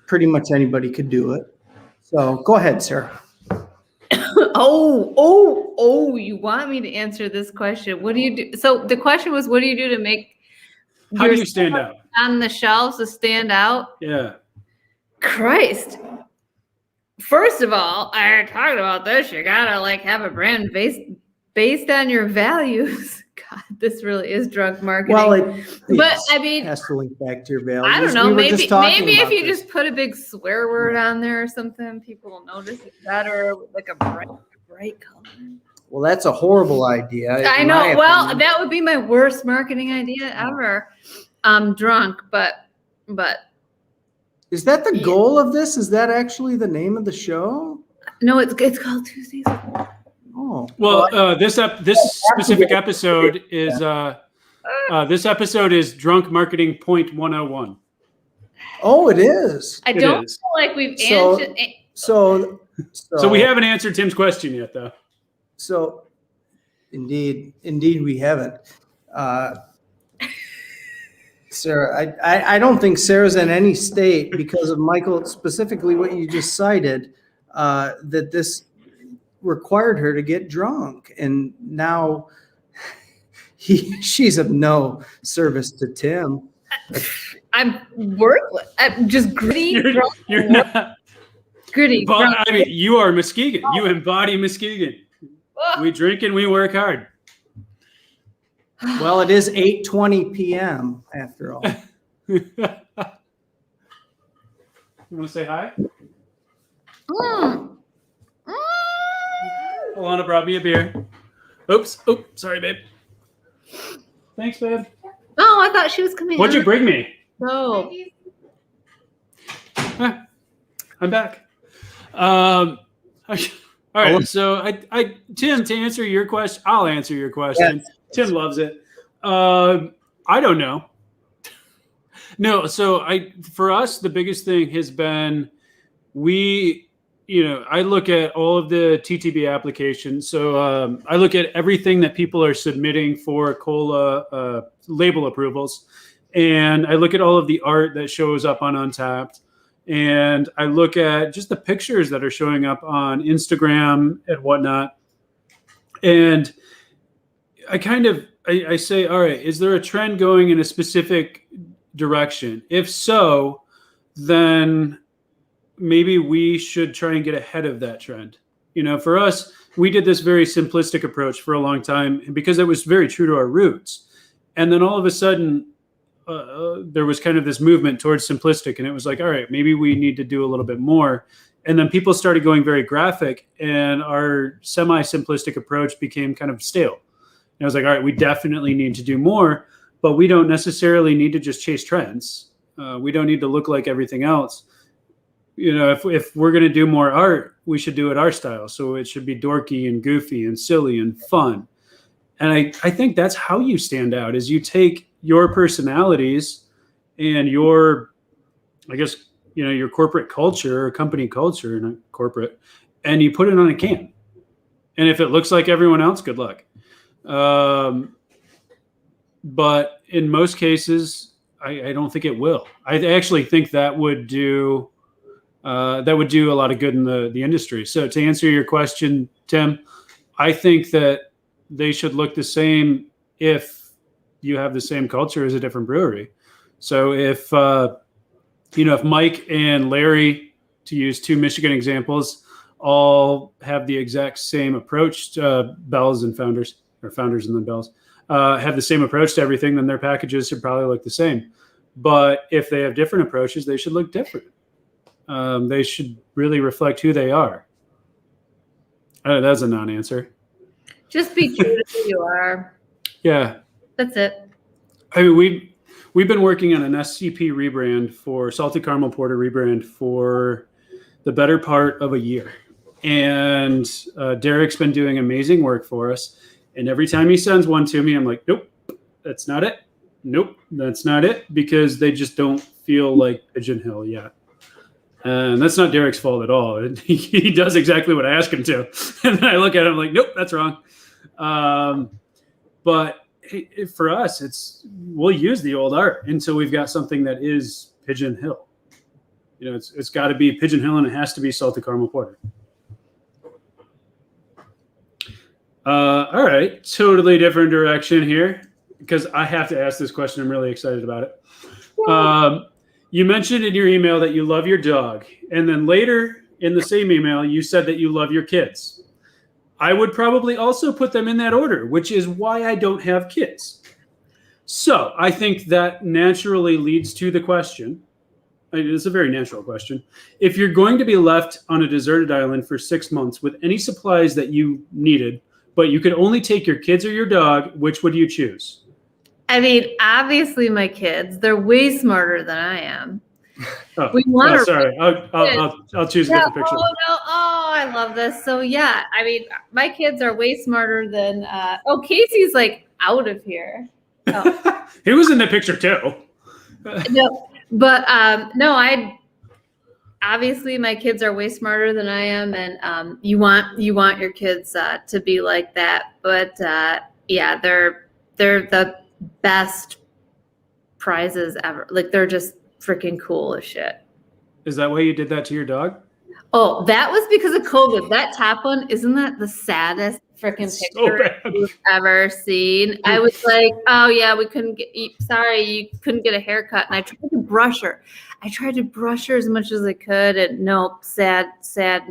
Pretty much anybody could do it. So go ahead, Sarah. You want me to answer this question? What do you do? So the question was, what do you do to make how do you stand out on the shelves to stand out? Yeah. Christ. First of all, I talked about this. You gotta have a brand based on your values. God, this really is drunk marketing. Well, I mean, has to link back to your values. I don't know. Maybe if you this. just put a big swear word on there or something, people will notice it better with a bright color. Well, that's a horrible idea. I know. Well, that would be my worst marketing idea ever. I'm drunk, but. Is that the goal of this? Is that actually the name of the show? No, it's called Tuesdays. Oh. Well, this specific episode is Drunk Marketing Point 101. Oh, it is. I don't feel like we've answered. So we haven't answered Tim's question yet, though. So, indeed, we haven't. Sarah, I don't think Sarah's in any state because of Michael, specifically what you just cited, that this required her to get drunk. And now she's of no service to Tim. I'm worthless. I'm just gritty. You're not. Gritty. But, I mean, you are Muskegon. You embody Muskegon. We drink and we work hard. Well, it is 8:20 p.m. after all. You want to say hi? Mm. Alana brought me a beer. Oops. Oh, sorry, babe. Thanks, babe. Oh, I thought she was coming. What'd you bring me? No. I'm back. All right. So Tim, to answer your question, I'll answer your question. Yes. Tim loves it. I don't know. No. So for us, the biggest thing has been I look at all of the TTB applications. So I look at everything that people are submitting for COLA label approvals. And I look at all of the art that shows up on Untapped. And I look at just the pictures that are showing up on Instagram and whatnot. And I say, all right, is there a trend going in a specific direction? If so, then maybe we should try and get ahead of that trend. For us, we did this very simplistic approach for a long time because it was very true to our roots. And then all of a sudden, there was kind of this movement towards simplistic, and it was like, all right, maybe we need to do a little bit more. And then people started going very graphic, and our semi-simplistic approach became kind of stale. And I was like, all right, we definitely need to do more, but we don't necessarily need to just chase trends. We don't need to look like everything else. If we're going to do more art, we should do it our style. So it should be dorky and goofy and silly and fun. And I think that's how you stand out, is you take your personalities and your corporate culture or company culture, not corporate, and you put it on a can. And if it looks like everyone else, good luck. But in most cases, I don't think it will. I actually think that would do a lot of good in the industry. So to answer your question, Tim, I think that they should look the same if you have the same culture as a different brewery. So if Mike and Larry, to use two Michigan examples, all have the exact same approach to Bells and Founders, or Founders and then Bells, have the same approach to everything, then their packages should probably look the same. But if they have different approaches, they should look different. They should really reflect who they are. That's a non-answer. Just be true to who you are. Yeah. That's it. I mean, we've been working on an SCP rebrand for Salted Caramel Porter rebrand for the better part of a year. And Derek's been doing amazing work for us. And every time he sends one to me, I'm like, nope, that's not it. Nope, that's not it. Because they just don't feel like Pigeon Hill yet. And that's not Derek's fault at all. He does exactly what I ask him to. And then I look at him like, nope, that's wrong. But for us, we'll use the old art until we've got something that is Pigeon Hill. It's got to be Pigeon Hill, and it has to be Salted Caramel Porter. All right, totally different direction here, because I have to ask this question. I'm really excited about it. You mentioned in your email that you love your dog, and then later in the same email, you said that you love your kids. I would probably also put them in that order, which is why I don't have kids. So I think that naturally leads to the question. It's a very natural question. If you're going to be left on a deserted island for 6 months with any supplies that you needed, but you could only take your kids or your dog, which would you choose? I mean, obviously my kids, they're way smarter than I am. Sorry. I'll choose a different picture. I love this. So yeah, I mean, my kids are way smarter than, Casey's like out of here. Oh. He was in the picture too. No, but obviously my kids are way smarter than I am. And you want your kids to be like that. But yeah, they're the best prizes ever. Like they're just freaking cool as shit. Is that why you did that to your dog? Oh, that was because of COVID. That top one, isn't that the saddest freaking picture you've ever seen? I was like, oh yeah, we couldn't sorry, you couldn't get a haircut. And I tried to brush her. As much as I could, and nope, sad,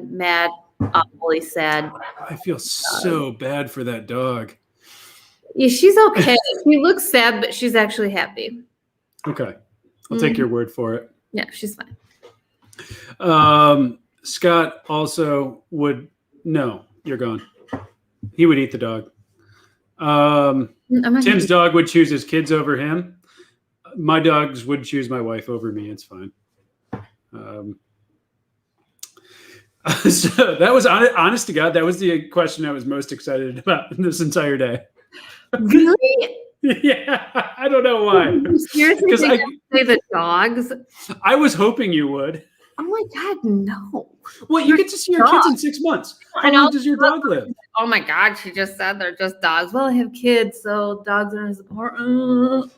mad, awfully sad. I feel so bad for that dog. Yeah, she's okay. She looks sad, but she's actually happy. Okay. I'll take your word for it. Yeah, she's fine. Scott also would, no, you're gone. He would eat the dog. Tim's dog would choose his kids over him. My dogs would choose my wife over me. It's fine. So that was honest to God. That was the question I was most excited about this entire day. Really? Yeah, I don't know why. Seriously, think I say the dogs. I was hoping you would. Oh my God, no. Well, you get to see your kids in 6 months. How long does your dog live? Oh my God, she just said they're just dogs. Well, I have kids, so dogs aren't as important.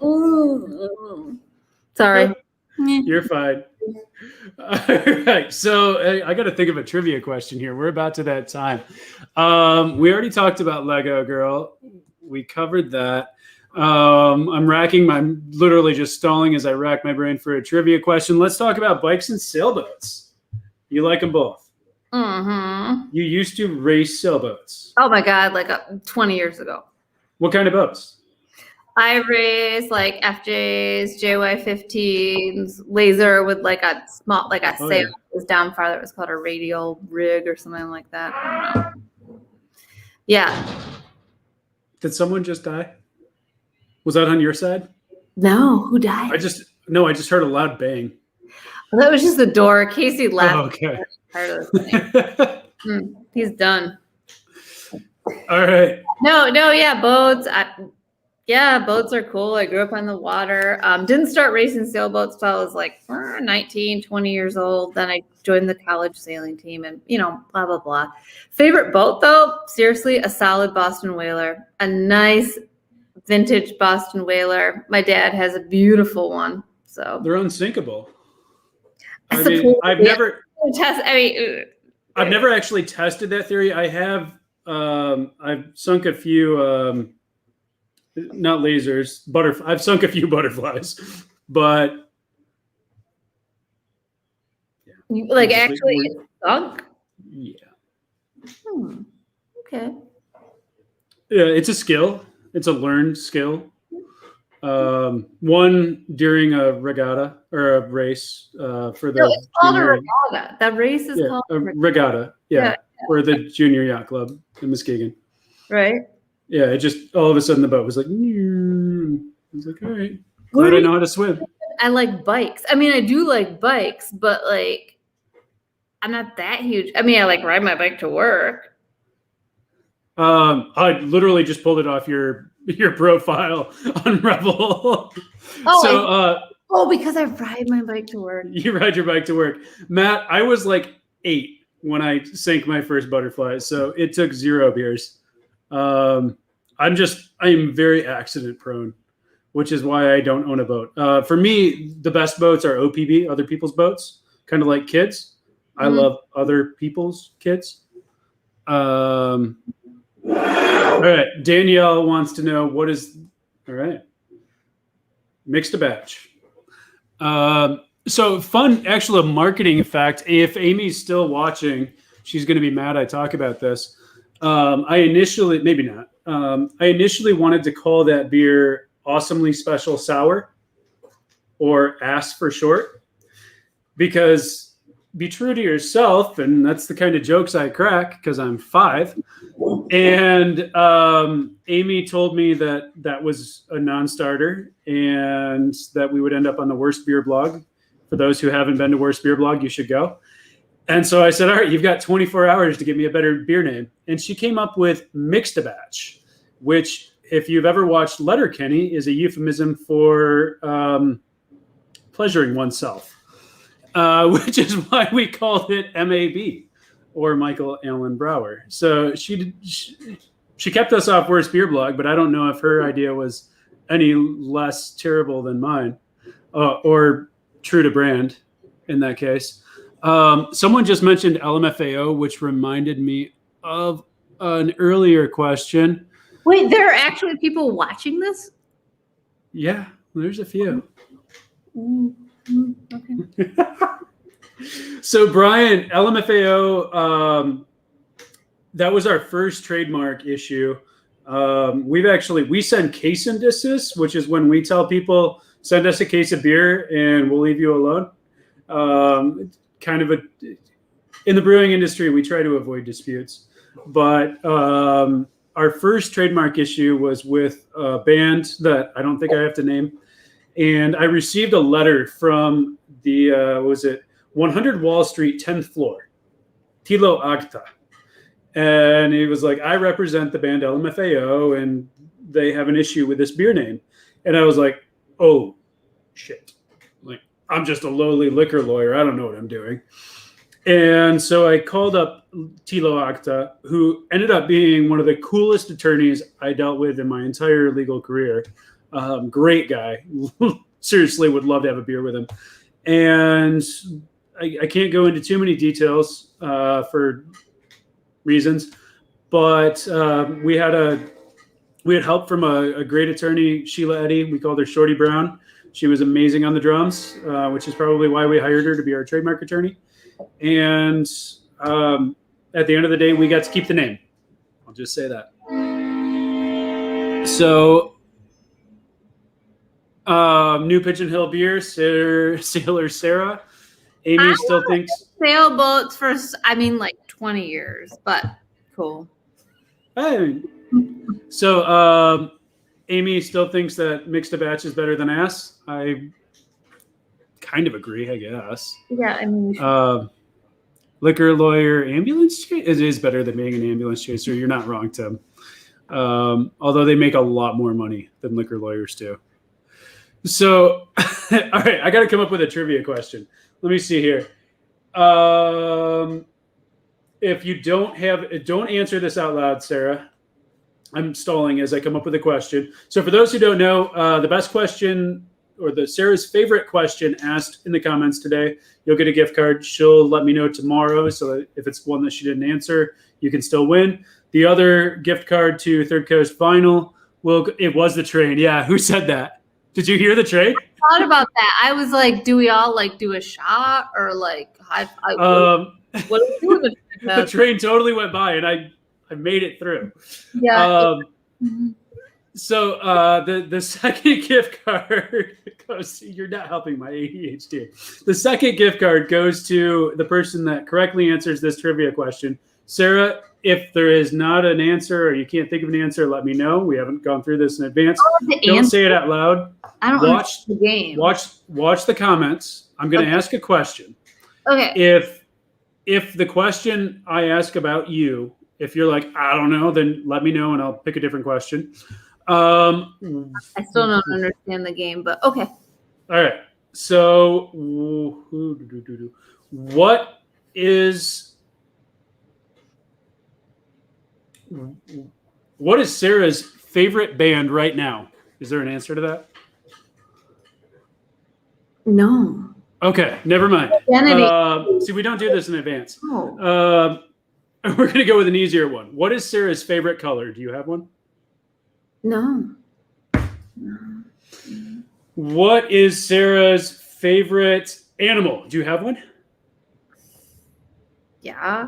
Sorry. You're fine. All right. So I got to think of a trivia question here. We're about to that time. We already talked about Lego Girl. We covered that. I'm literally just stalling as I rack my brain for a trivia question. Let's talk about bikes and sailboats. You like them both? Mm-hmm. You used to race sailboats. Oh my God, like 20 years ago. What kind of boats? I raced like FJs, JY15s, laser with like a small, like a sail that was down farther. It was called a radial rig or something like that. I don't know. Yeah. Did someone just die? Was that on your side? No, who died? I just heard a loud bang. Well, that was just the door. Casey left. Oh, okay. Part of the thing. He's done. All right. No, yeah, boats. Boats are cool. I grew up on the water. Didn't start racing sailboats till I was like 19, 20 years old. Then I joined the college sailing team and, blah, blah, blah. Favorite boat, though? Seriously, a solid Boston whaler. A nice vintage Boston whaler. My dad has a beautiful one. So they're unsinkable. I've never actually tested that theory. I have I've sunk a few not lasers, I've sunk a few butterflies, but like actually sunk? Yeah. Okay. Yeah, it's a skill. It's a learned skill. One during a regatta or a race for the. No, it's called a regatta. That race is called a regatta. Yeah, for the junior yacht club in Muskegon. Right. Yeah, it just all of a sudden the boat was like. I was like, all right, glad I know how to swim. I like bikes. I mean, I do like bikes, but like, I'm not that huge. I mean, I like ride my bike to work. I literally just pulled it off your profile on Revel. Because I ride my bike to work. You ride your bike to work. Matt, I was like 8 when I sank my first butterfly, so it took 0 beers. I am very accident prone, which is why I don't own a boat. For me, the best boats are OPB, other people's boats, kind of like kids. I love other people's kids. All right. Danielle wants to know all right. Mixed a batch. So fun, actually, a marketing fact. If Amy's still watching, she's going to be mad I talk about this. I initially wanted to call that beer Awesomely Special Sour, or ASS for short, because be true to yourself, and that's the kind of jokes I crack because I'm 5. And Amy told me that was a non-starter and that we would end up on the Worst Beer blog. For those who haven't been to Worst Beer blog, you should go. And so I said, all right, you've got 24 hours to give me a better beer name. And she came up with Mixed a Batch, which, if you've ever watched Letterkenny, is a euphemism for pleasuring oneself, which is why we called it MAB, or Michael Allen Brower. So she kept us off Worst Beer blog, but I don't know if her idea was any less terrible than mine, or true to brand in that case. Someone just mentioned LMFAO, which reminded me of an earlier question. Wait, there are actually people watching this? Yeah, there's a few. Okay. So Brian, LMFAO, that was our first trademark issue. We send case indices, which is when we tell people, send us a case of beer and we'll leave you alone. In the brewing industry, we try to avoid disputes, but our first trademark issue was with a band that I don't think I have to name. And I received a letter from the, 100 Wall Street, 10th floor, Tilo Agta. And he was like, I represent the band LMFAO and they have an issue with this beer name. And I was like, oh, shit. Like, I'm just a lowly liquor lawyer. I don't know what I'm doing. And so I called up Tilo Agta, who ended up being one of the coolest attorneys I dealt with in my entire legal career. Great guy. Seriously, would love to have a beer with him. And I can't go into too many details for reasons, but we had help from a great attorney, Sheila Eddy. We called her Shorty Brown. She was amazing on the drums, which is probably why we hired her to be our trademark attorney. And at the end of the day, we got to keep the name. I'll just say that. So, new Pigeon Hill beer, Sailor Sarah. Amy still thinks sailboats for, 20 years, but cool. So, Amy still thinks that mixed a batch is better than ass. I kind of agree, I guess. Yeah, liquor lawyer, ambulance chaser. It is better than being an ambulance chaser. You're not wrong, Tim. Although they make a lot more money than liquor lawyers do. So, all right, I got to come up with a trivia question. Let me see here. If you don't answer this out loud, Sarah. I'm stalling as I come up with a question. So for those who don't know, the best question or Sarah's favorite question asked in the comments today, you'll get a gift card. She'll let me know tomorrow. So that if it's one that she didn't answer, you can still win. The other gift card to Third Coast Vinyl, it was the train. Yeah, who said that? Did you hear the train? I thought about that. I was like, do we all do a shot or high five? What do we do with the train totally went by and I made it through. Yeah. So the second gift card goes. You're not helping my ADHD. The second gift card goes to the person that correctly answers this trivia question. Sarah, if there is not an answer or you can't think of an answer, let me know. We haven't gone through this in advance. Don't say it out loud. I don't watch the game. Watch the comments. I'm going to ask a question. Okay. If the question I ask about you, if you're like, I don't know, then let me know and I'll pick a different question. I still don't understand the game, but okay. All right. So, what is Sarah's favorite band right now? Is there an answer to that? No. Okay, never mind. See, we don't do this in advance. Oh. We're going to go with an easier one. What is Sarah's favorite color? Do you have one? No. What is Sarah's favorite animal? Do you have one? Yeah.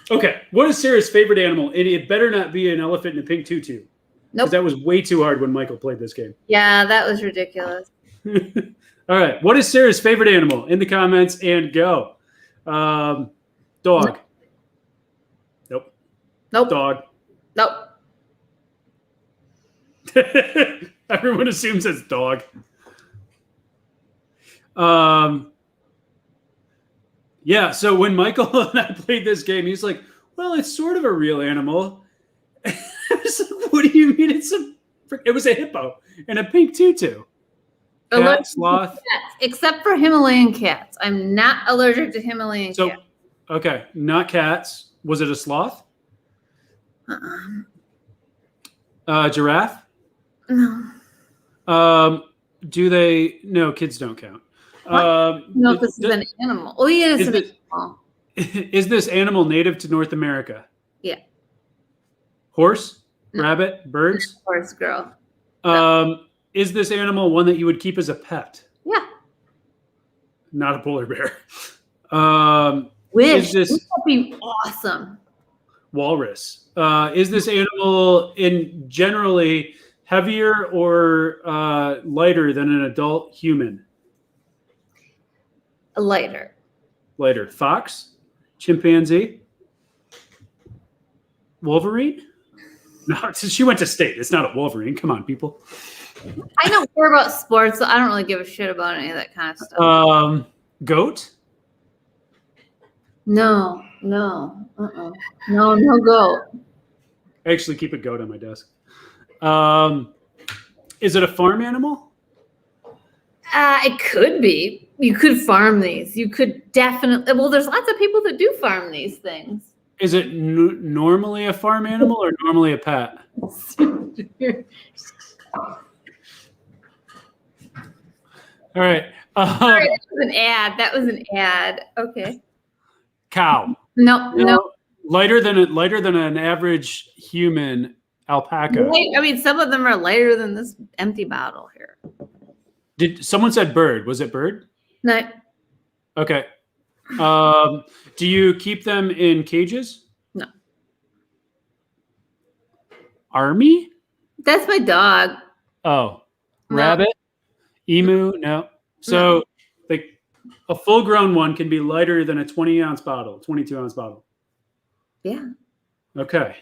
Okay. What is Sarah's favorite animal? And it better not be an elephant in a pink tutu. Nope. Because that was way too hard when Michael played this game. Yeah, that was ridiculous. All right. What is Sarah's favorite animal? In the comments and go. Dog. Nope. Nope. Dog. Nope. Everyone assumes it's dog. Yeah, so when Michael and I played this game, he's like, well, it's sort of a real animal. I was like, what do you mean? It was a hippo in a pink tutu. Cat, sloth. Cats, except for Himalayan cats. I'm not allergic to Himalayan cats. Okay, not cats. Was it a sloth? Giraffe? No. No, kids don't count. No, if this is an animal. Oh, yeah, it's an animal. Is this animal native to North America? Yeah. Horse? No. Rabbit? Birds? Horse, girl. No. Is this animal one that you would keep as a pet? Yeah. Not a polar bear. Wish. This would be awesome. Walrus. Is this animal in generally heavier or lighter than an adult human? Lighter. Lighter. Fox? Chimpanzee? Wolverine? No, she went to state. It's not a Wolverine. Come on, people. I don't care about sports, so I don't really give a shit about any of that kind of stuff. Goat? No, no goat. I actually keep a goat on my desk. Is it a farm animal? It could be. You could farm these. You could definitely. Well, there's lots of people that do farm these things. Is it normally a farm animal or normally a pet? All right. Sorry, that was an ad. That was an ad. Okay. Cow. No. Lighter than an average human alpaca. I mean, some of them are lighter than this empty bottle here. Did someone said bird? Was it bird? No. Okay. Do you keep them in cages? No. Army? That's my dog. Oh. No. Rabbit? Emu? No. So like a full-grown one can be lighter than a 20-ounce bottle, 22-ounce bottle. Yeah. Okay.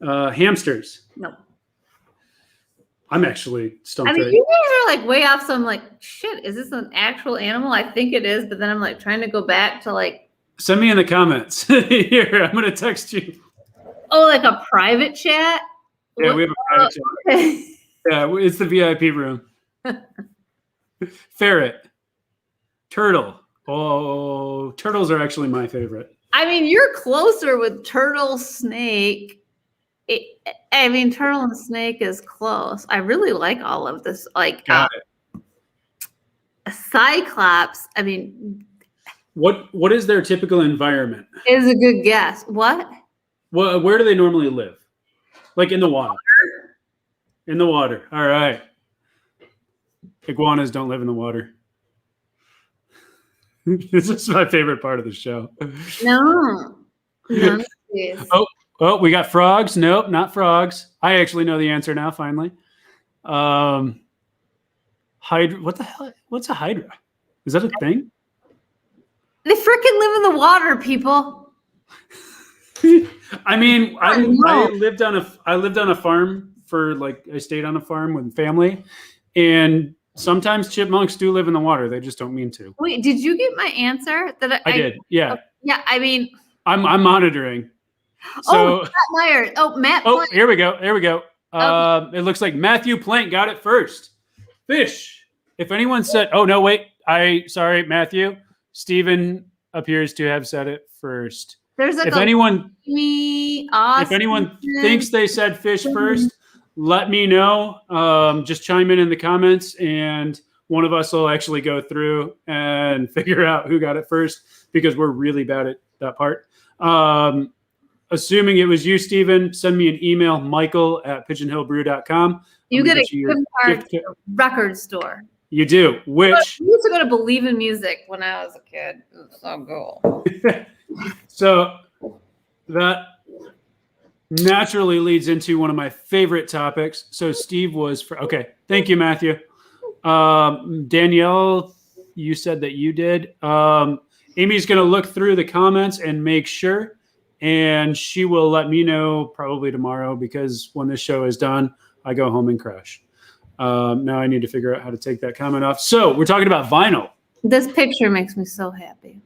Hamsters? No. I'm actually stumped. I mean, right. you guys are like way off. So I'm like, shit, is this an actual animal? I think it is, but then I'm like trying to go back to like. Send me in the comments. Here, I'm gonna text you. Oh, like a private chat? Yeah, we have a private chat. Okay. Yeah, it's the VIP room. Ferret. Turtle. Oh, turtles are actually my favorite. I mean, you're closer with turtle, snake. Turtle and snake is close. I really like all of this. Like Got it. A cyclops. I mean, what is their typical environment? is a good guess. What? Well, where do they normally live? Like in the water. In the water. All right. Iguanas don't live in the water. This is my favorite part of the show. No. None of these. Oh, we got frogs. Nope, not frogs. I actually know the answer now, finally. Hydra. What the hell? What's a hydra? Is that a thing? They freaking live in the water, people. I mean, I No. lived on a farm I stayed on a farm with family, and sometimes chipmunks do live in the water. They just don't mean to. Wait, did you get my answer? I did. Yeah. Yeah, I mean. I'm monitoring. So, Matt Myers. Matt. oh, Plank. here we go. It looks like Matthew Plank got it first. Fish. If anyone said, oh no, wait. Sorry, Matthew. Stephen appears to have said it first. There's like If anyone Austin, thinks they said fish first, let me know. Just chime in the comments, and one of us will actually go through and figure out who got it first, because we're really bad at that part. Assuming it was you, Stephen, send me an email, michael@pigeonhillbrew.com. you get a gift card to the record store. You do, which... I used to go to Believe in Music when I was a kid. It was so cool. So that naturally leads into one of my favorite topics. So Steve was... Okay, thank you, Matthew. Danielle, you said that you did. Amy's going to look through the comments and make sure, and she will let me know probably tomorrow, because when this show is done, I go home and crash. Now I need to figure out how to take that comment off. So we're talking about vinyl. This picture makes me so happy.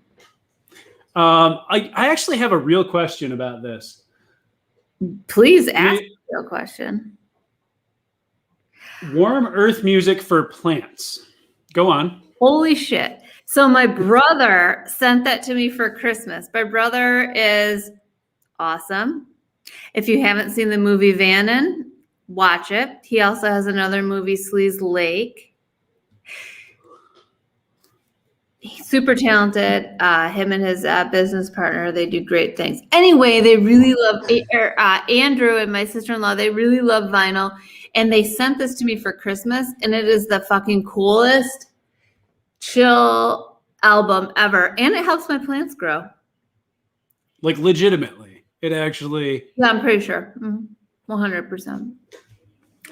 I actually have a real question about this. Please ask me a question. Warm earth music for plants. Go on. Holy shit. So my brother sent that to me for Christmas. My brother is awesome. If you haven't seen the movie Vannon, watch it. He also has another movie, Sleaze Lake. He's super talented. Him and his business partner, they do great things. Anyway, they really love Andrew and my sister-in-law. They really love vinyl, and they sent this to me for Christmas, and it is the fucking coolest chill album ever, and it helps my plants grow. Like legitimately. It actually. Yeah, I'm pretty sure. 100%.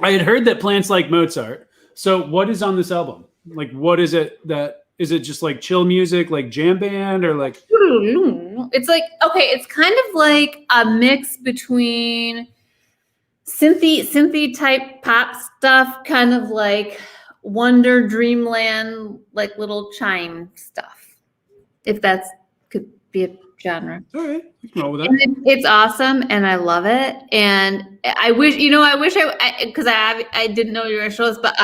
I had heard that plants like Mozart. So what is on this album? Like, what is it that is it just like chill music, like jam band, or like? It's like, okay, it's kind of like a mix between synthy type pop stuff, kind of like Wonder Dreamland, like little chime stuff. If that's could be a genre. All right, we can roll with that. And it's awesome, and I love it. And I wish, because I didn't know you were going to show this, but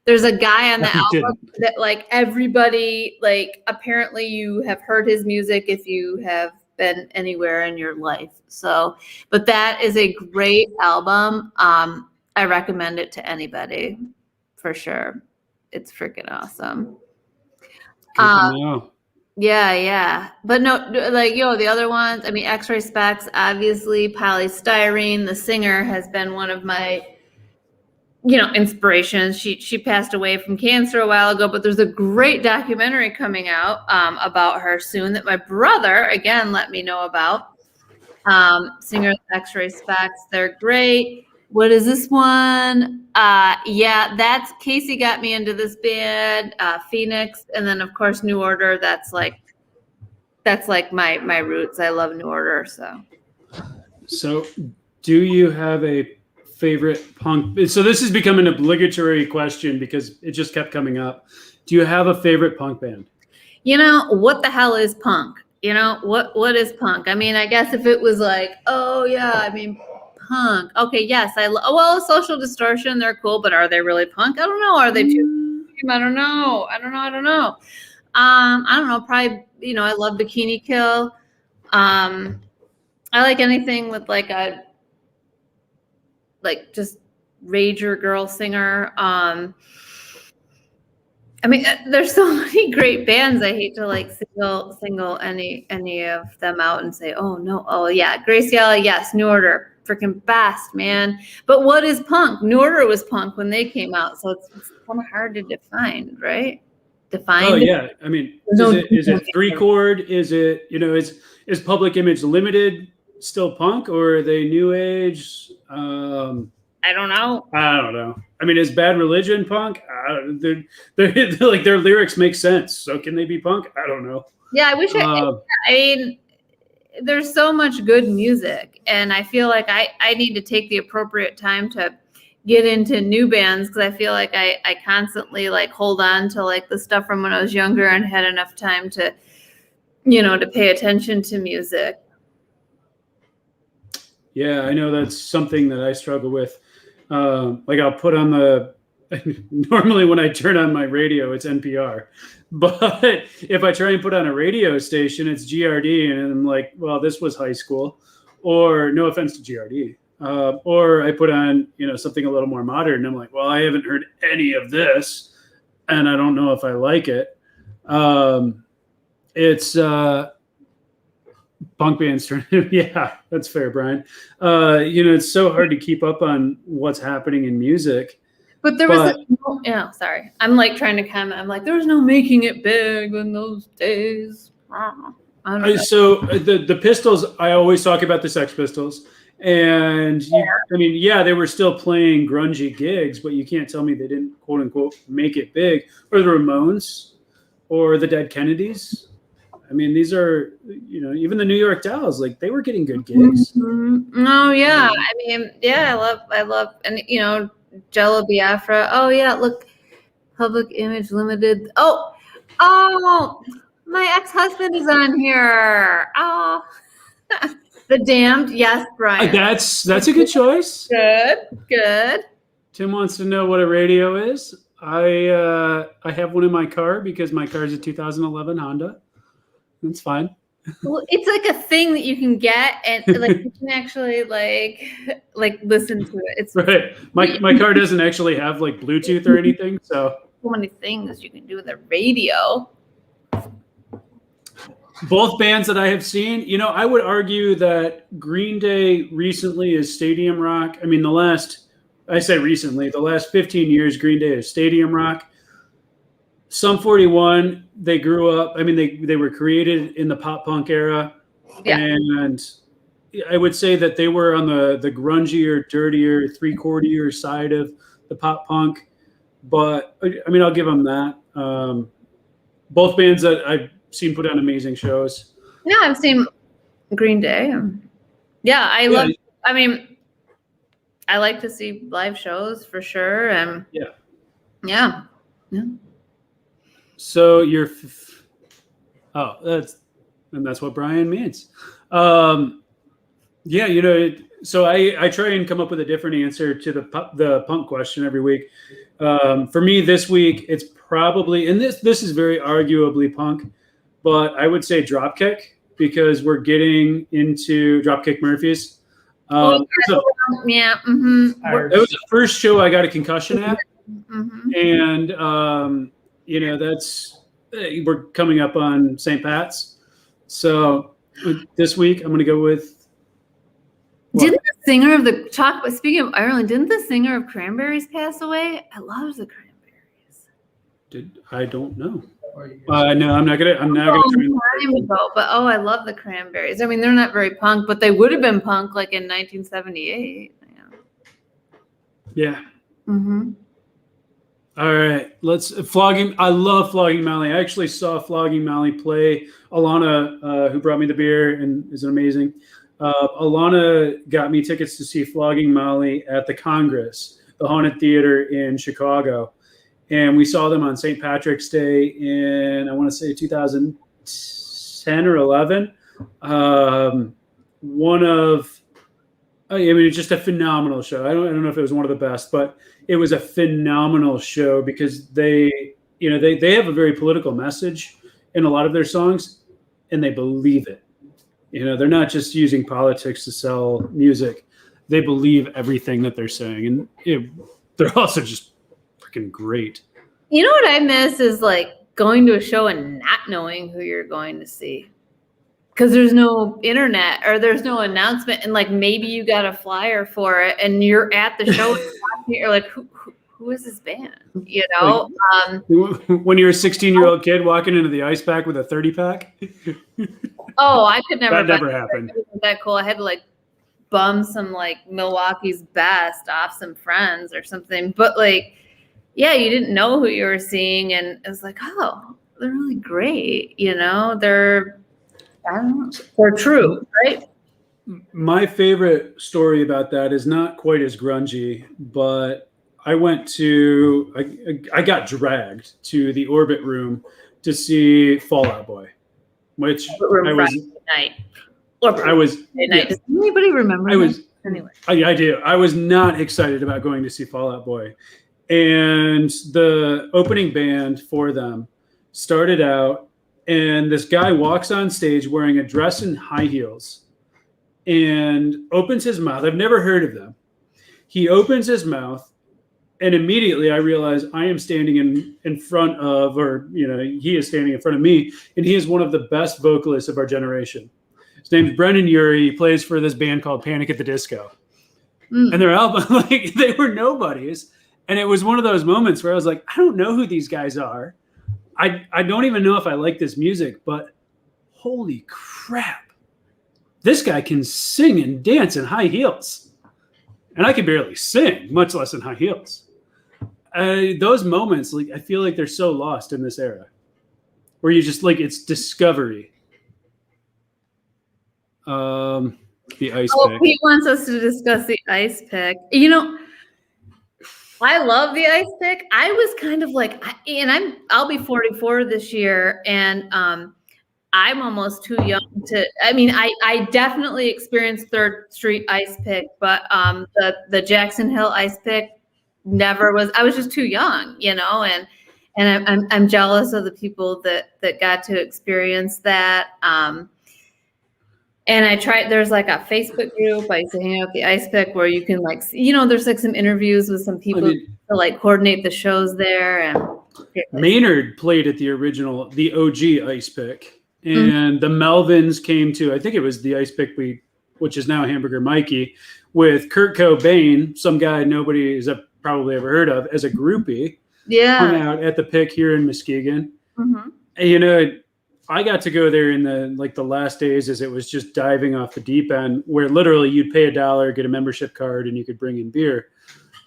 there's a guy on the album that like everybody, like apparently you have heard his music if you have been anywhere in your life. So, but that is a great album. I recommend it to anybody for sure. It's freaking awesome. Yeah. But no, like, the other ones, I mean, X-Ray Specs, obviously, Polystyrene, the singer, has been one of my, inspirations. She passed away from cancer a while ago, but there's a great documentary coming out about her soon that my brother, again, let me know about. Singer X-Ray Specs, they're great. What is this one? Yeah, that's Casey got me into this band, Phoenix, and then of course New Order. That's like my roots. I love New Order. So do you have a favorite punk? So this has become an obligatory question because it just kept coming up. Do you have a favorite punk band? What the hell is punk? What is punk? I mean, I guess if it was like, oh yeah, I mean, punk. Okay, yes, well, Social Distortion, they're cool, but are they really punk? I don't know. Are they too? I don't know. I don't know. Probably, I love Bikini Kill. I like anything with like just rager girl singer. I mean, there's so many great bands. I hate to like single any of them out and say, oh no, oh yeah, Grace Yella, yes, New Order, freaking best, man. But what is punk? New Order was punk when they came out, so it's kind of hard to define, right? Oh yeah, I mean, is it 3-chord? Is it is Public Image Limited still punk, or are they new age? I don't know. I mean, is Bad Religion punk? They're like their lyrics make sense. So can they be punk? I don't know. Yeah, I wish. I mean, there's so much good music, and I feel like I need to take the appropriate time to get into new bands because I feel like I constantly like hold on to like the stuff from when I was younger and had enough time to, to pay attention to music. Yeah, I know that's something that I struggle with. Like I'll put on normally when I turn on my radio, it's NPR. But if I try and put on a radio station, it's GRD. And I'm like, well, this was high school. Or no offense to GRD. Or I put on, something a little more modern. And I'm like, well, I haven't heard any of this. And I don't know if I like it. It's punk bands. Yeah, that's fair, Brian. It's so hard to keep up on what's happening in music. But there was sorry. I'm like trying to comment. I'm like, there was no making it big in those days. I don't know. So the Pistols, I always talk about the Sex Pistols. And they were still playing grungy gigs, but you can't tell me they didn't quote unquote make it big. Or the Ramones or the Dead Kennedys. I mean, these are, even the New York Dolls, like they were getting good gigs. Mm-hmm. Oh yeah. I mean, yeah, I love, and Jello Biafra. Oh yeah, look, Public Image Limited. Oh, my ex-husband is on here. Oh, The Damned. Yes, Brian. That's a good choice. Good. Tim wants to know what a radio is. I have one in my car because my car is a 2011 Honda. That's fine. Well, it's like a thing that you can get, and like you can actually like listen to it. It's right. My car doesn't actually have like Bluetooth or anything, so many things you can do with a radio. Both bands that I have seen, I would argue that Green Day recently is stadium rock. I mean, the last 15 years, Green Day is stadium rock. Sum 41, they grew up. I mean, they were created in the pop punk era, and I would say that they were on the grungier, dirtier, 3/4 side of the pop punk. But I mean, I'll give them that. Both bands that I've seen put on amazing shows. Yeah, I've seen Green Day. Yeah, I mean, I like to see live shows for sure. And yeah. So you're, that's what Brian means. Yeah, you know, so I try and come up with a different answer to the punk question every week. For me this week, it's probably, and this is very arguably punk, but I would say Dropkick, because we're getting into Dropkick Murphys. Yeah. Mm-hmm. It was the first show I got a concussion at. Mm-hmm. And, you know, we're coming up on St. Pat's. So this week I'm going to go with. Didn't the singer of speaking of Ireland, didn't the singer of Cranberries pass away? I love the Cranberries. I don't know. No, I'm not gonna. But I love the Cranberries. I mean, they're not very punk, but they would have been punk like in 1978. Yeah. Mm-hmm. All right. Flogging. I love Flogging Molly. I actually saw Flogging Molly play. Alana, who brought me the beer and is amazing. Alana got me tickets to see Flogging Molly at the Congress, the Haunted Theater in Chicago. And we saw them on St. Patrick's Day in, I want to say 2010 or 11. It's just a phenomenal show. I don't know if it was one of the best, but it was a phenomenal show because they have a very political message in a lot of their songs, and they believe it. You know, they're not just using politics to sell music. They believe everything that they're saying, and they're also just freaking great. You know what I miss is like going to a show and not knowing who you're going to see, because there's no internet or there's no announcement, and like maybe you got a flyer for it and you're at the show and you're like, who is this band? You know, when you're a 16-year-old kid walking into the ice pack with a 30-pack. Oh, I could never. That never happened. It wasn't that cool. I had to like bum some like Milwaukee's Best off some friends or something, but like. Yeah, you didn't know who you were seeing, and it was like, oh, they're really great. You know, they're true, right? My favorite story about that is not quite as grungy, but I got dragged to the Orbit Room to see Fall Out Boy, which Friday night. Does anybody remember? Anyway. I do. I was not excited about going to see Fall Out Boy. And the opening band for them started out, and this guy walks on stage wearing a dress and high heels and opens his mouth. I've never heard of them. He opens his mouth, and immediately I realize I am standing in front of, or, you know, he is standing in front of me, and he is one of the best vocalists of our generation. His name's Brendan Urie. He plays for this band called Panic at the Disco. And their album, like, they were nobodies. And it was one of those moments where I was like, I don't know who these guys are. I don't even know if I like this music, but holy crap. This guy can sing and dance in high heels. And I can barely sing, much less in high heels. Those moments, like, I feel like they're so lost in this era. Where you just, like, it's discovery. The ice pick. Pete wants us to discuss the ice pick. You know, I love the ice pick. I was kind of like, I'll be 44 this year, and I'm almost too young to. I mean, I definitely experienced Third Street ice pick, but the Jackson Hill ice pick never was. I was just too young, you know, and I'm jealous of the people that got to experience that. And I tried, there's like a Facebook group, I used to hang out at the ice pick where you can like, you know, there's like some interviews with some people to like coordinate the shows there. And Maynard played at the OG ice pick, and the Melvins came to, I think it was the ice pick which is now Hamburger Mikey, with Kurt Cobain, some guy nobody has probably ever heard of, as a groupie. Yeah. Hung out at the pick here in Muskegon. Mm-hmm. And, you know, I got to go there in the last days as it was just diving off the deep end, where literally you'd pay $1, get a membership card, and you could bring in beer.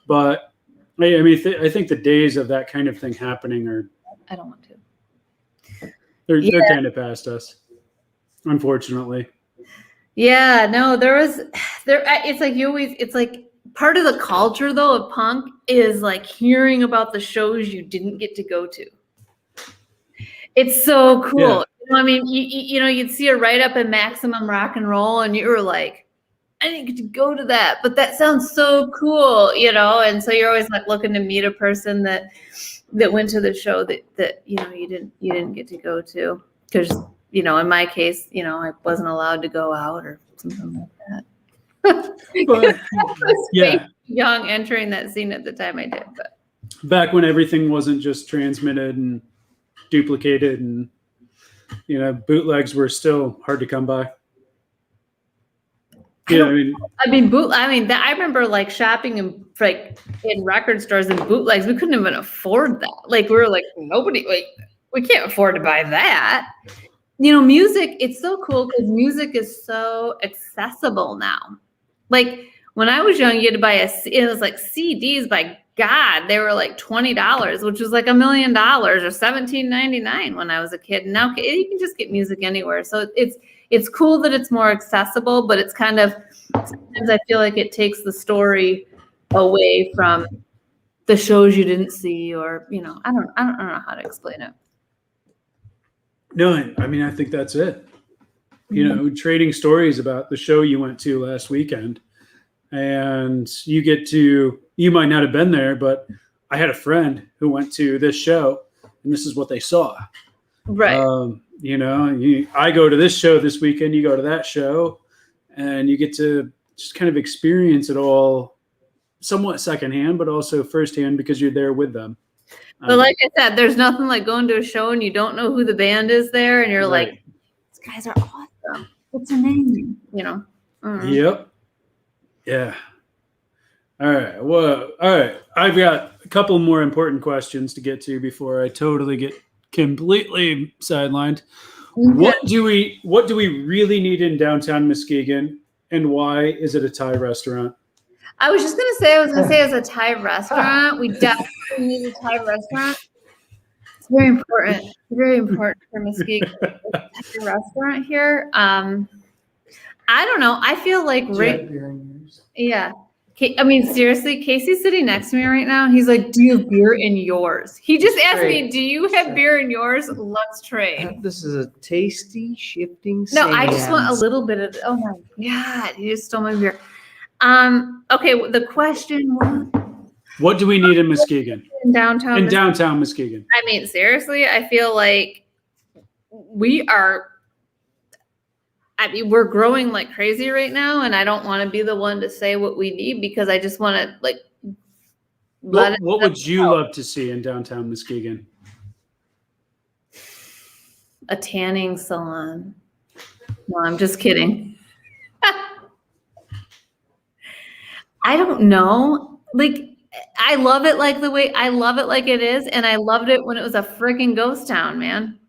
But I mean, I think the days of that kind of thing happening are. I don't want to. They're kind of past us, unfortunately. Yeah, no, it's like it's like part of the culture though of punk is like hearing about the shows you didn't get to go to. It's so cool. Yeah. I mean, you'd see a write-up in Maximum Rock and Roll and you were like, I didn't get to go to that, but that sounds so cool, and so you're always like looking to meet a person that went to the show that you didn't get to go to, because in my case, I wasn't allowed to go out or something like that. But, yeah, young entering that scene at the time I did, but back when everything wasn't just transmitted and duplicated, and bootlegs were still hard to come by. Yeah, I remember like shopping in record stores and bootlegs. We couldn't even afford that. Like we were like, we can't afford to buy that. Music, it's so cool because music is so accessible now. Like when I was young, you had to buy it was like CDs, by God, they were like $20, which was like $1 million, or $17.99 when I was a kid. And now you can just get music anywhere. So it's cool that it's more accessible, but it's kind of, sometimes I feel like it takes the story away from the shows you didn't see, or, I don't know how to explain it. No, I mean, I think that's it. Trading stories about the show you went to last weekend, and you might not have been there, but I had a friend who went to this show and this is what they saw. Right. I go to this show this weekend, you go to that show, and you get to just kind of experience it all somewhat secondhand, but also firsthand because you're there with them. But like I said, there's nothing like going to a show and you don't know who the band is there, and you're like, these guys are awesome. What's their name? Yep. Yeah. All right. Well, all right. I've got a couple more important questions to get to before I totally get completely sidelined. Mm-hmm. What do we really need in downtown Muskegon, and why is it a Thai restaurant? I was going to say as a Thai restaurant, we definitely need a Thai restaurant. It's very important. Very important for Muskegon. Thai restaurant here. I don't know. I feel like yeah. I mean, seriously, Casey's sitting next to me right now. He's like, "Do you have beer in yours?" He just asked me, "Do you have beer in yours?" Let's trade. This is a tasty shifting. No, I just want a little bit of. Oh my God! You just stole my beer. Okay. The question was, what do we need in Muskegon? In downtown Muskegon. I mean, seriously, I feel like we're growing like crazy right now, and I don't want to be the one to say what we need, because I just want to like. What would you love to see in downtown Muskegon? A tanning salon. No, I'm just kidding. I don't know. Like, I love it like it is, and I loved it when it was a freaking ghost town, man.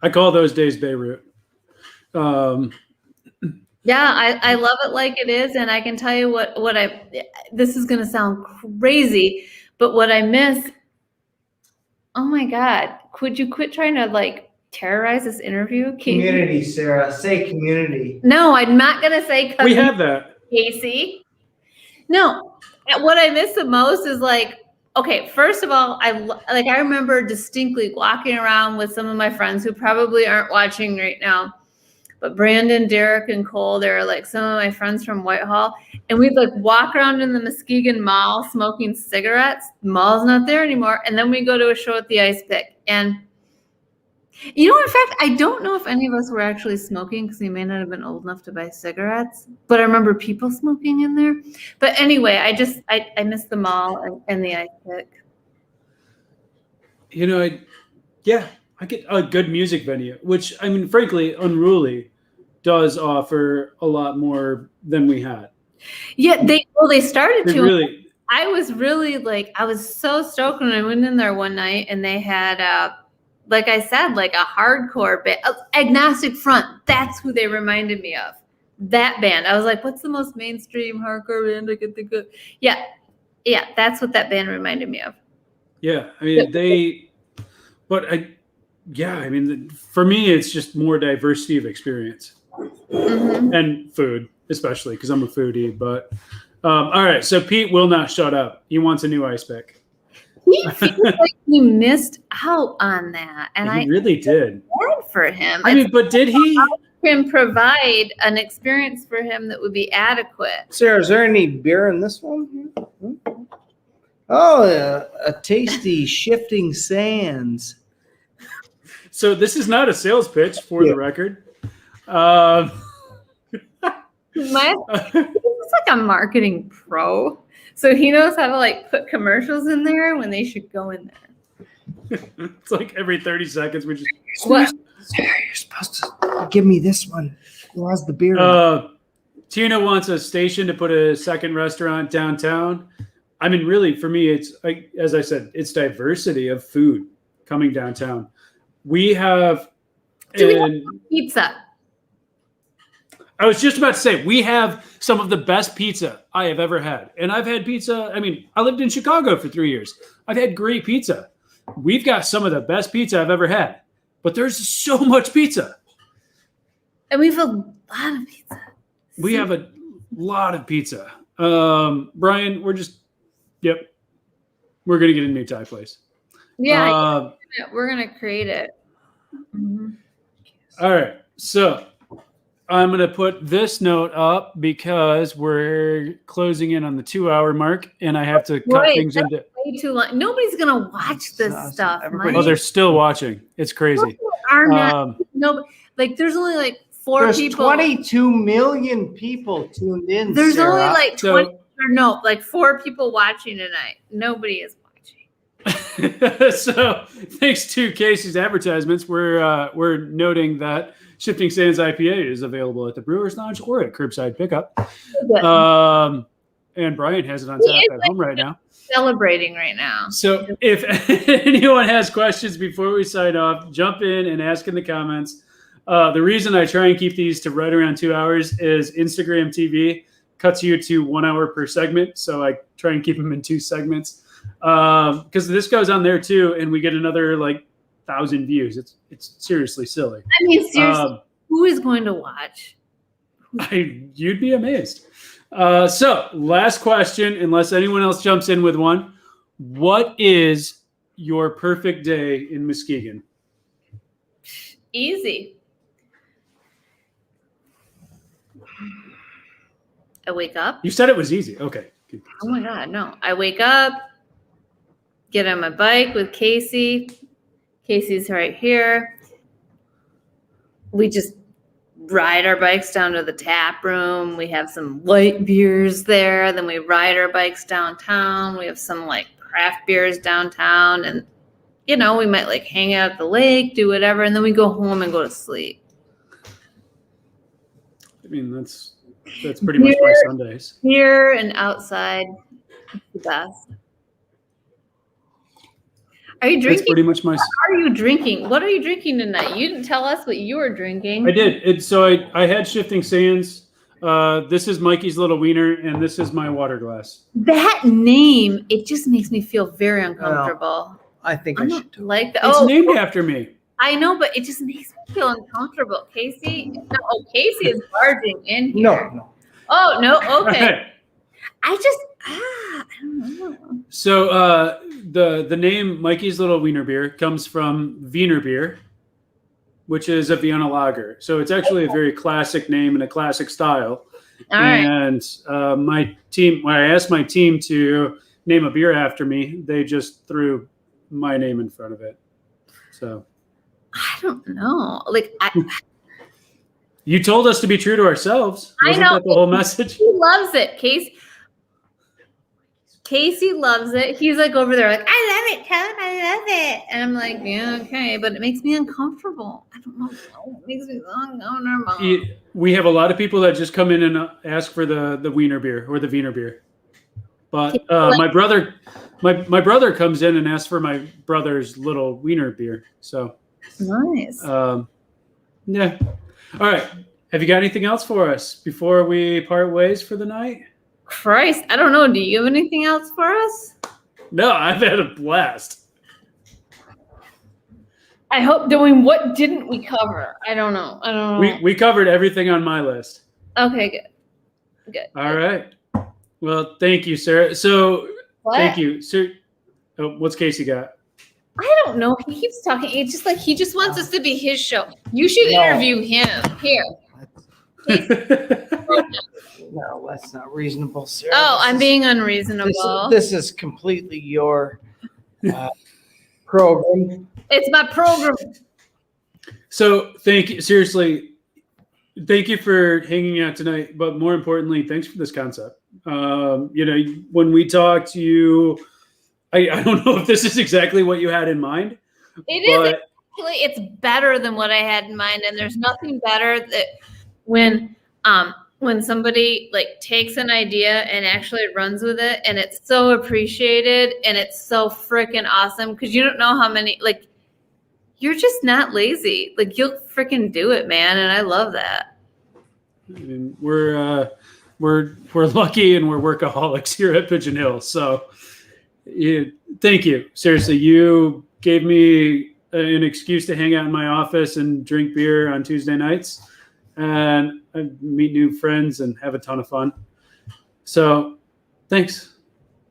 I call those days Beirut. Yeah, I love it like it is, and I can tell you this is gonna sound crazy, but what I miss. Oh my God! Could you quit trying to like terrorize this interview, Casey? Community, Sarah. Say community. No, I'm not gonna say. We have that, Casey. No, what I miss the most is like. Okay, first of all, I remember distinctly walking around with some of my friends who probably aren't watching right now, but Brandon, Derek, and Cole, they're like some of my friends from Whitehall, and we'd like walk around in the Muskegon Mall smoking cigarettes. The mall's not there anymore, and then we go to a show at the Ice Pick, and in fact, I don't know if any of us were actually smoking because we may not have been old enough to buy cigarettes, but I remember people smoking in there. But anyway, I miss the mall and the Ice Pick. I get a good music venue, which, I mean, frankly, Unruly does offer a lot more than we had. Yeah, they started to. Really. I was really I was so stoked when I went in there one night and they had like I said, like a hardcore band, Agnostic Front. That's who they reminded me of. That band. I was like, what's the most mainstream hardcore band I could think of? Yeah. Yeah. That's what that band reminded me of. Yeah. I mean, I mean, for me, it's just more diversity of experience and food, especially because I'm a foodie. But all right. So Pete will not shut up. He wants a new ice pick. He feels like he missed out on that. And he really did. Bad for him. I mean, but did he? Can provide an experience for him that would be adequate. Sarah, is there any beer in this one? Oh, a tasty Shifting Sands. So this is not a sales pitch for the record. He's like a marketing pro. So he knows how to like put commercials in there when they should go in there. It's like every 30 seconds we just What? Sarah, you're supposed to give me this one. Who has the beer? Tina wants a station to put a second restaurant downtown. I mean, really, for me, it's like, as I said, it's diversity of food coming downtown. We have Pizza. I was just about to say, we have some of the best pizza I have ever had. And I've had pizza. I mean, I lived in Chicago for 3 years. I've had great pizza. We've got some of the best pizza I've ever had. But there's so much pizza. And we have a lot of pizza. We have a lot of pizza. Brian, we're going to get a new Thai place. Yeah, we're going to create it. Mm-hmm. All right. So I'm going to put this note up because we're closing in on the 2-hour mark and I have to cut things into way too long. Nobody's going to watch this stuff. Oh, they're still watching. It's crazy. Are not, like there's only like 4 people. 22 million people tuned in. There's Sarah. only like 4 people watching tonight. Nobody is watching. So thanks to Casey's advertisements, we're noting that Shifting Sands IPA is available at the Brewers Lounge or at curbside pickup. And Brian has it on tap at home right now. Celebrating right now. So if anyone has questions before we sign off, jump in and ask in the comments. The reason I try and keep these to right around 2 hours is Instagram TV cuts you to 1 hour per segment. So I try and keep them in 2 segments. Because this goes on there too, and we get another like 1,000 views. It's seriously silly. I mean, seriously, who is going to watch? You'd be amazed. So last question, unless anyone else jumps in with one. What is your perfect day in Muskegon? Easy. I wake up. You said it was easy. Okay. Oh my God, no. I wake up, get on my bike with Casey. Casey's right here. We just ride our bikes down to the tap room. We have some light beers there. Then we ride our bikes downtown. We have some like craft beers downtown. And, we might like hang out at the lake, do whatever. And then we go home and go to sleep. I mean, that's pretty much my Sundays. Here and outside, the best. Are you drinking? That's pretty much my. What are you drinking? What are you drinking tonight? You didn't tell us what you were drinking. I did. I had Shifting Sands. This is Mikey's Little Wiener, and this is my water glass. That name, it just makes me feel very uncomfortable. I think I should like that. It's named after me. I know, but it just makes me feel uncomfortable. Casey? No, Casey is barging in here. No. Oh, no. Okay. Right. I don't know. So the name Mikey's Little Wiener Beer comes from Wiener Beer, which is a Vienna lager. So it's actually a very classic name and a classic style. All right. And my team, when I asked my team to name a beer after me, they just threw my name in front of it. So I don't know. you told us to be true to ourselves. Wasn't that the whole message? He loves it, Casey loves it. He's like over there, like, I love it, Toad. I love it. And I'm like, yeah, okay, but it makes me uncomfortable. I don't know. It makes me uncomfortable. We have a lot of people that just come in and ask for the Wiener beer or the Wiener beer. But my brother comes in and asks for my brother's little wiener beer. So Nice. yeah. All right. Have you got anything else for us before we part ways for the night? Christ, I don't know. Do you have anything else for us? No, I've had a blast. I hope doing. What didn't we cover? I don't know. We covered everything on my list. Okay, good. All right. Well, thank you, Sarah. So thank you, sir. Oh, what's Casey got? I don't know. He keeps talking. It's just like he just wants us to be his show. You should interview him. Here. No, that's not reasonable, Sarah. Oh, I'm being unreasonable. This is completely your program. It's my program. So thank you. Seriously, thank you for hanging out tonight. But more importantly, thanks for this concept. When we talked to you, I don't know if this is exactly what you had in mind. It's better than what I had in mind. And there's nothing better that when somebody like takes an idea and actually runs with it, and it's so appreciated and it's so freaking awesome, because you don't know how many, like, you're just not lazy. Like, you'll freaking do it, man. And I love that. And we're lucky and we're workaholics here at Pigeon Hill. So thank you. Seriously, you gave me an excuse to hang out in my office and drink beer on Tuesday nights and meet new friends and have a ton of fun. So thanks.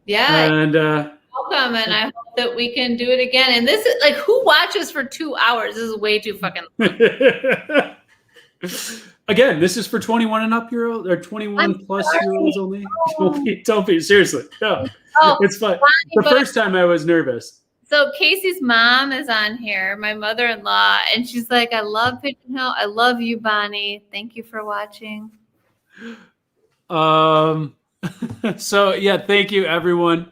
Yeah. And welcome. And I hope that we can do it again. And this is like, who watches for 2 hours? This is way too fucking long. Again, this is for 21 and up year old or 21 plus year olds only. Don't be seriously. No, it's fun. The first time I was nervous. So Casey's mom is on here, my mother-in-law, and she's like, I love Pigeon Hill. I love you, Bonnie. Thank you for watching. So yeah, thank you everyone.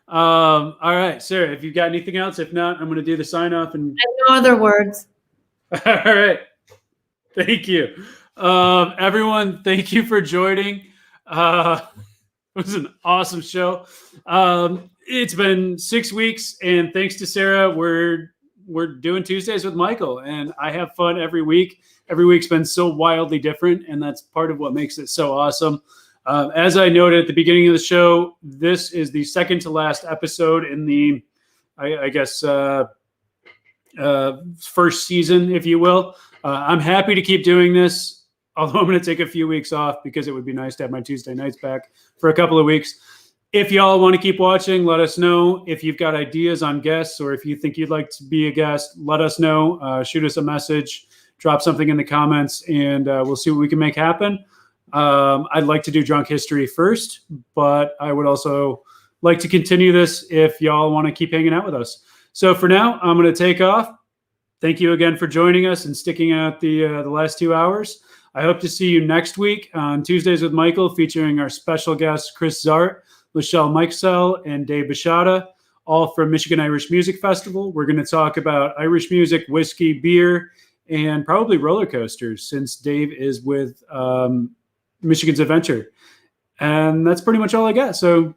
All right, Sarah, if you've got anything else, if not, I'm going to do the sign off and I have no other words. All right. Thank you. Everyone, thank you for joining. It was an awesome show. It's been 6 weeks, and thanks to Sarah, we're doing Tuesdays with Michael, and I have fun every week. Every week's been so wildly different, and that's part of what makes it so awesome. As I noted at the beginning of the show, this is the second to last episode in the, I guess, first season, if you will. I'm happy to keep doing this, although I'm going to take a few weeks off because it would be nice to have my Tuesday nights back for a couple of weeks. If y'all want to keep watching, let us know. If you've got ideas on guests or if you think you'd like to be a guest, let us know. Shoot us a message, drop something in the comments, and we'll see what we can make happen. I'd like to do drunk history first, but I would also like to continue this if y'all want to keep hanging out with us. So for now, I'm going to take off. Thank you again for joining us and sticking out the last 2 hours. I hope to see you next week on Tuesdays with Michael, featuring our special guests, Chris Zart, Lachelle Mikesell, and Dave Bashada, all from Michigan Irish Music Festival. We're going to talk about Irish music, whiskey, beer, and probably roller coasters, since Dave is with Michigan's Adventure. And that's pretty much all I got. So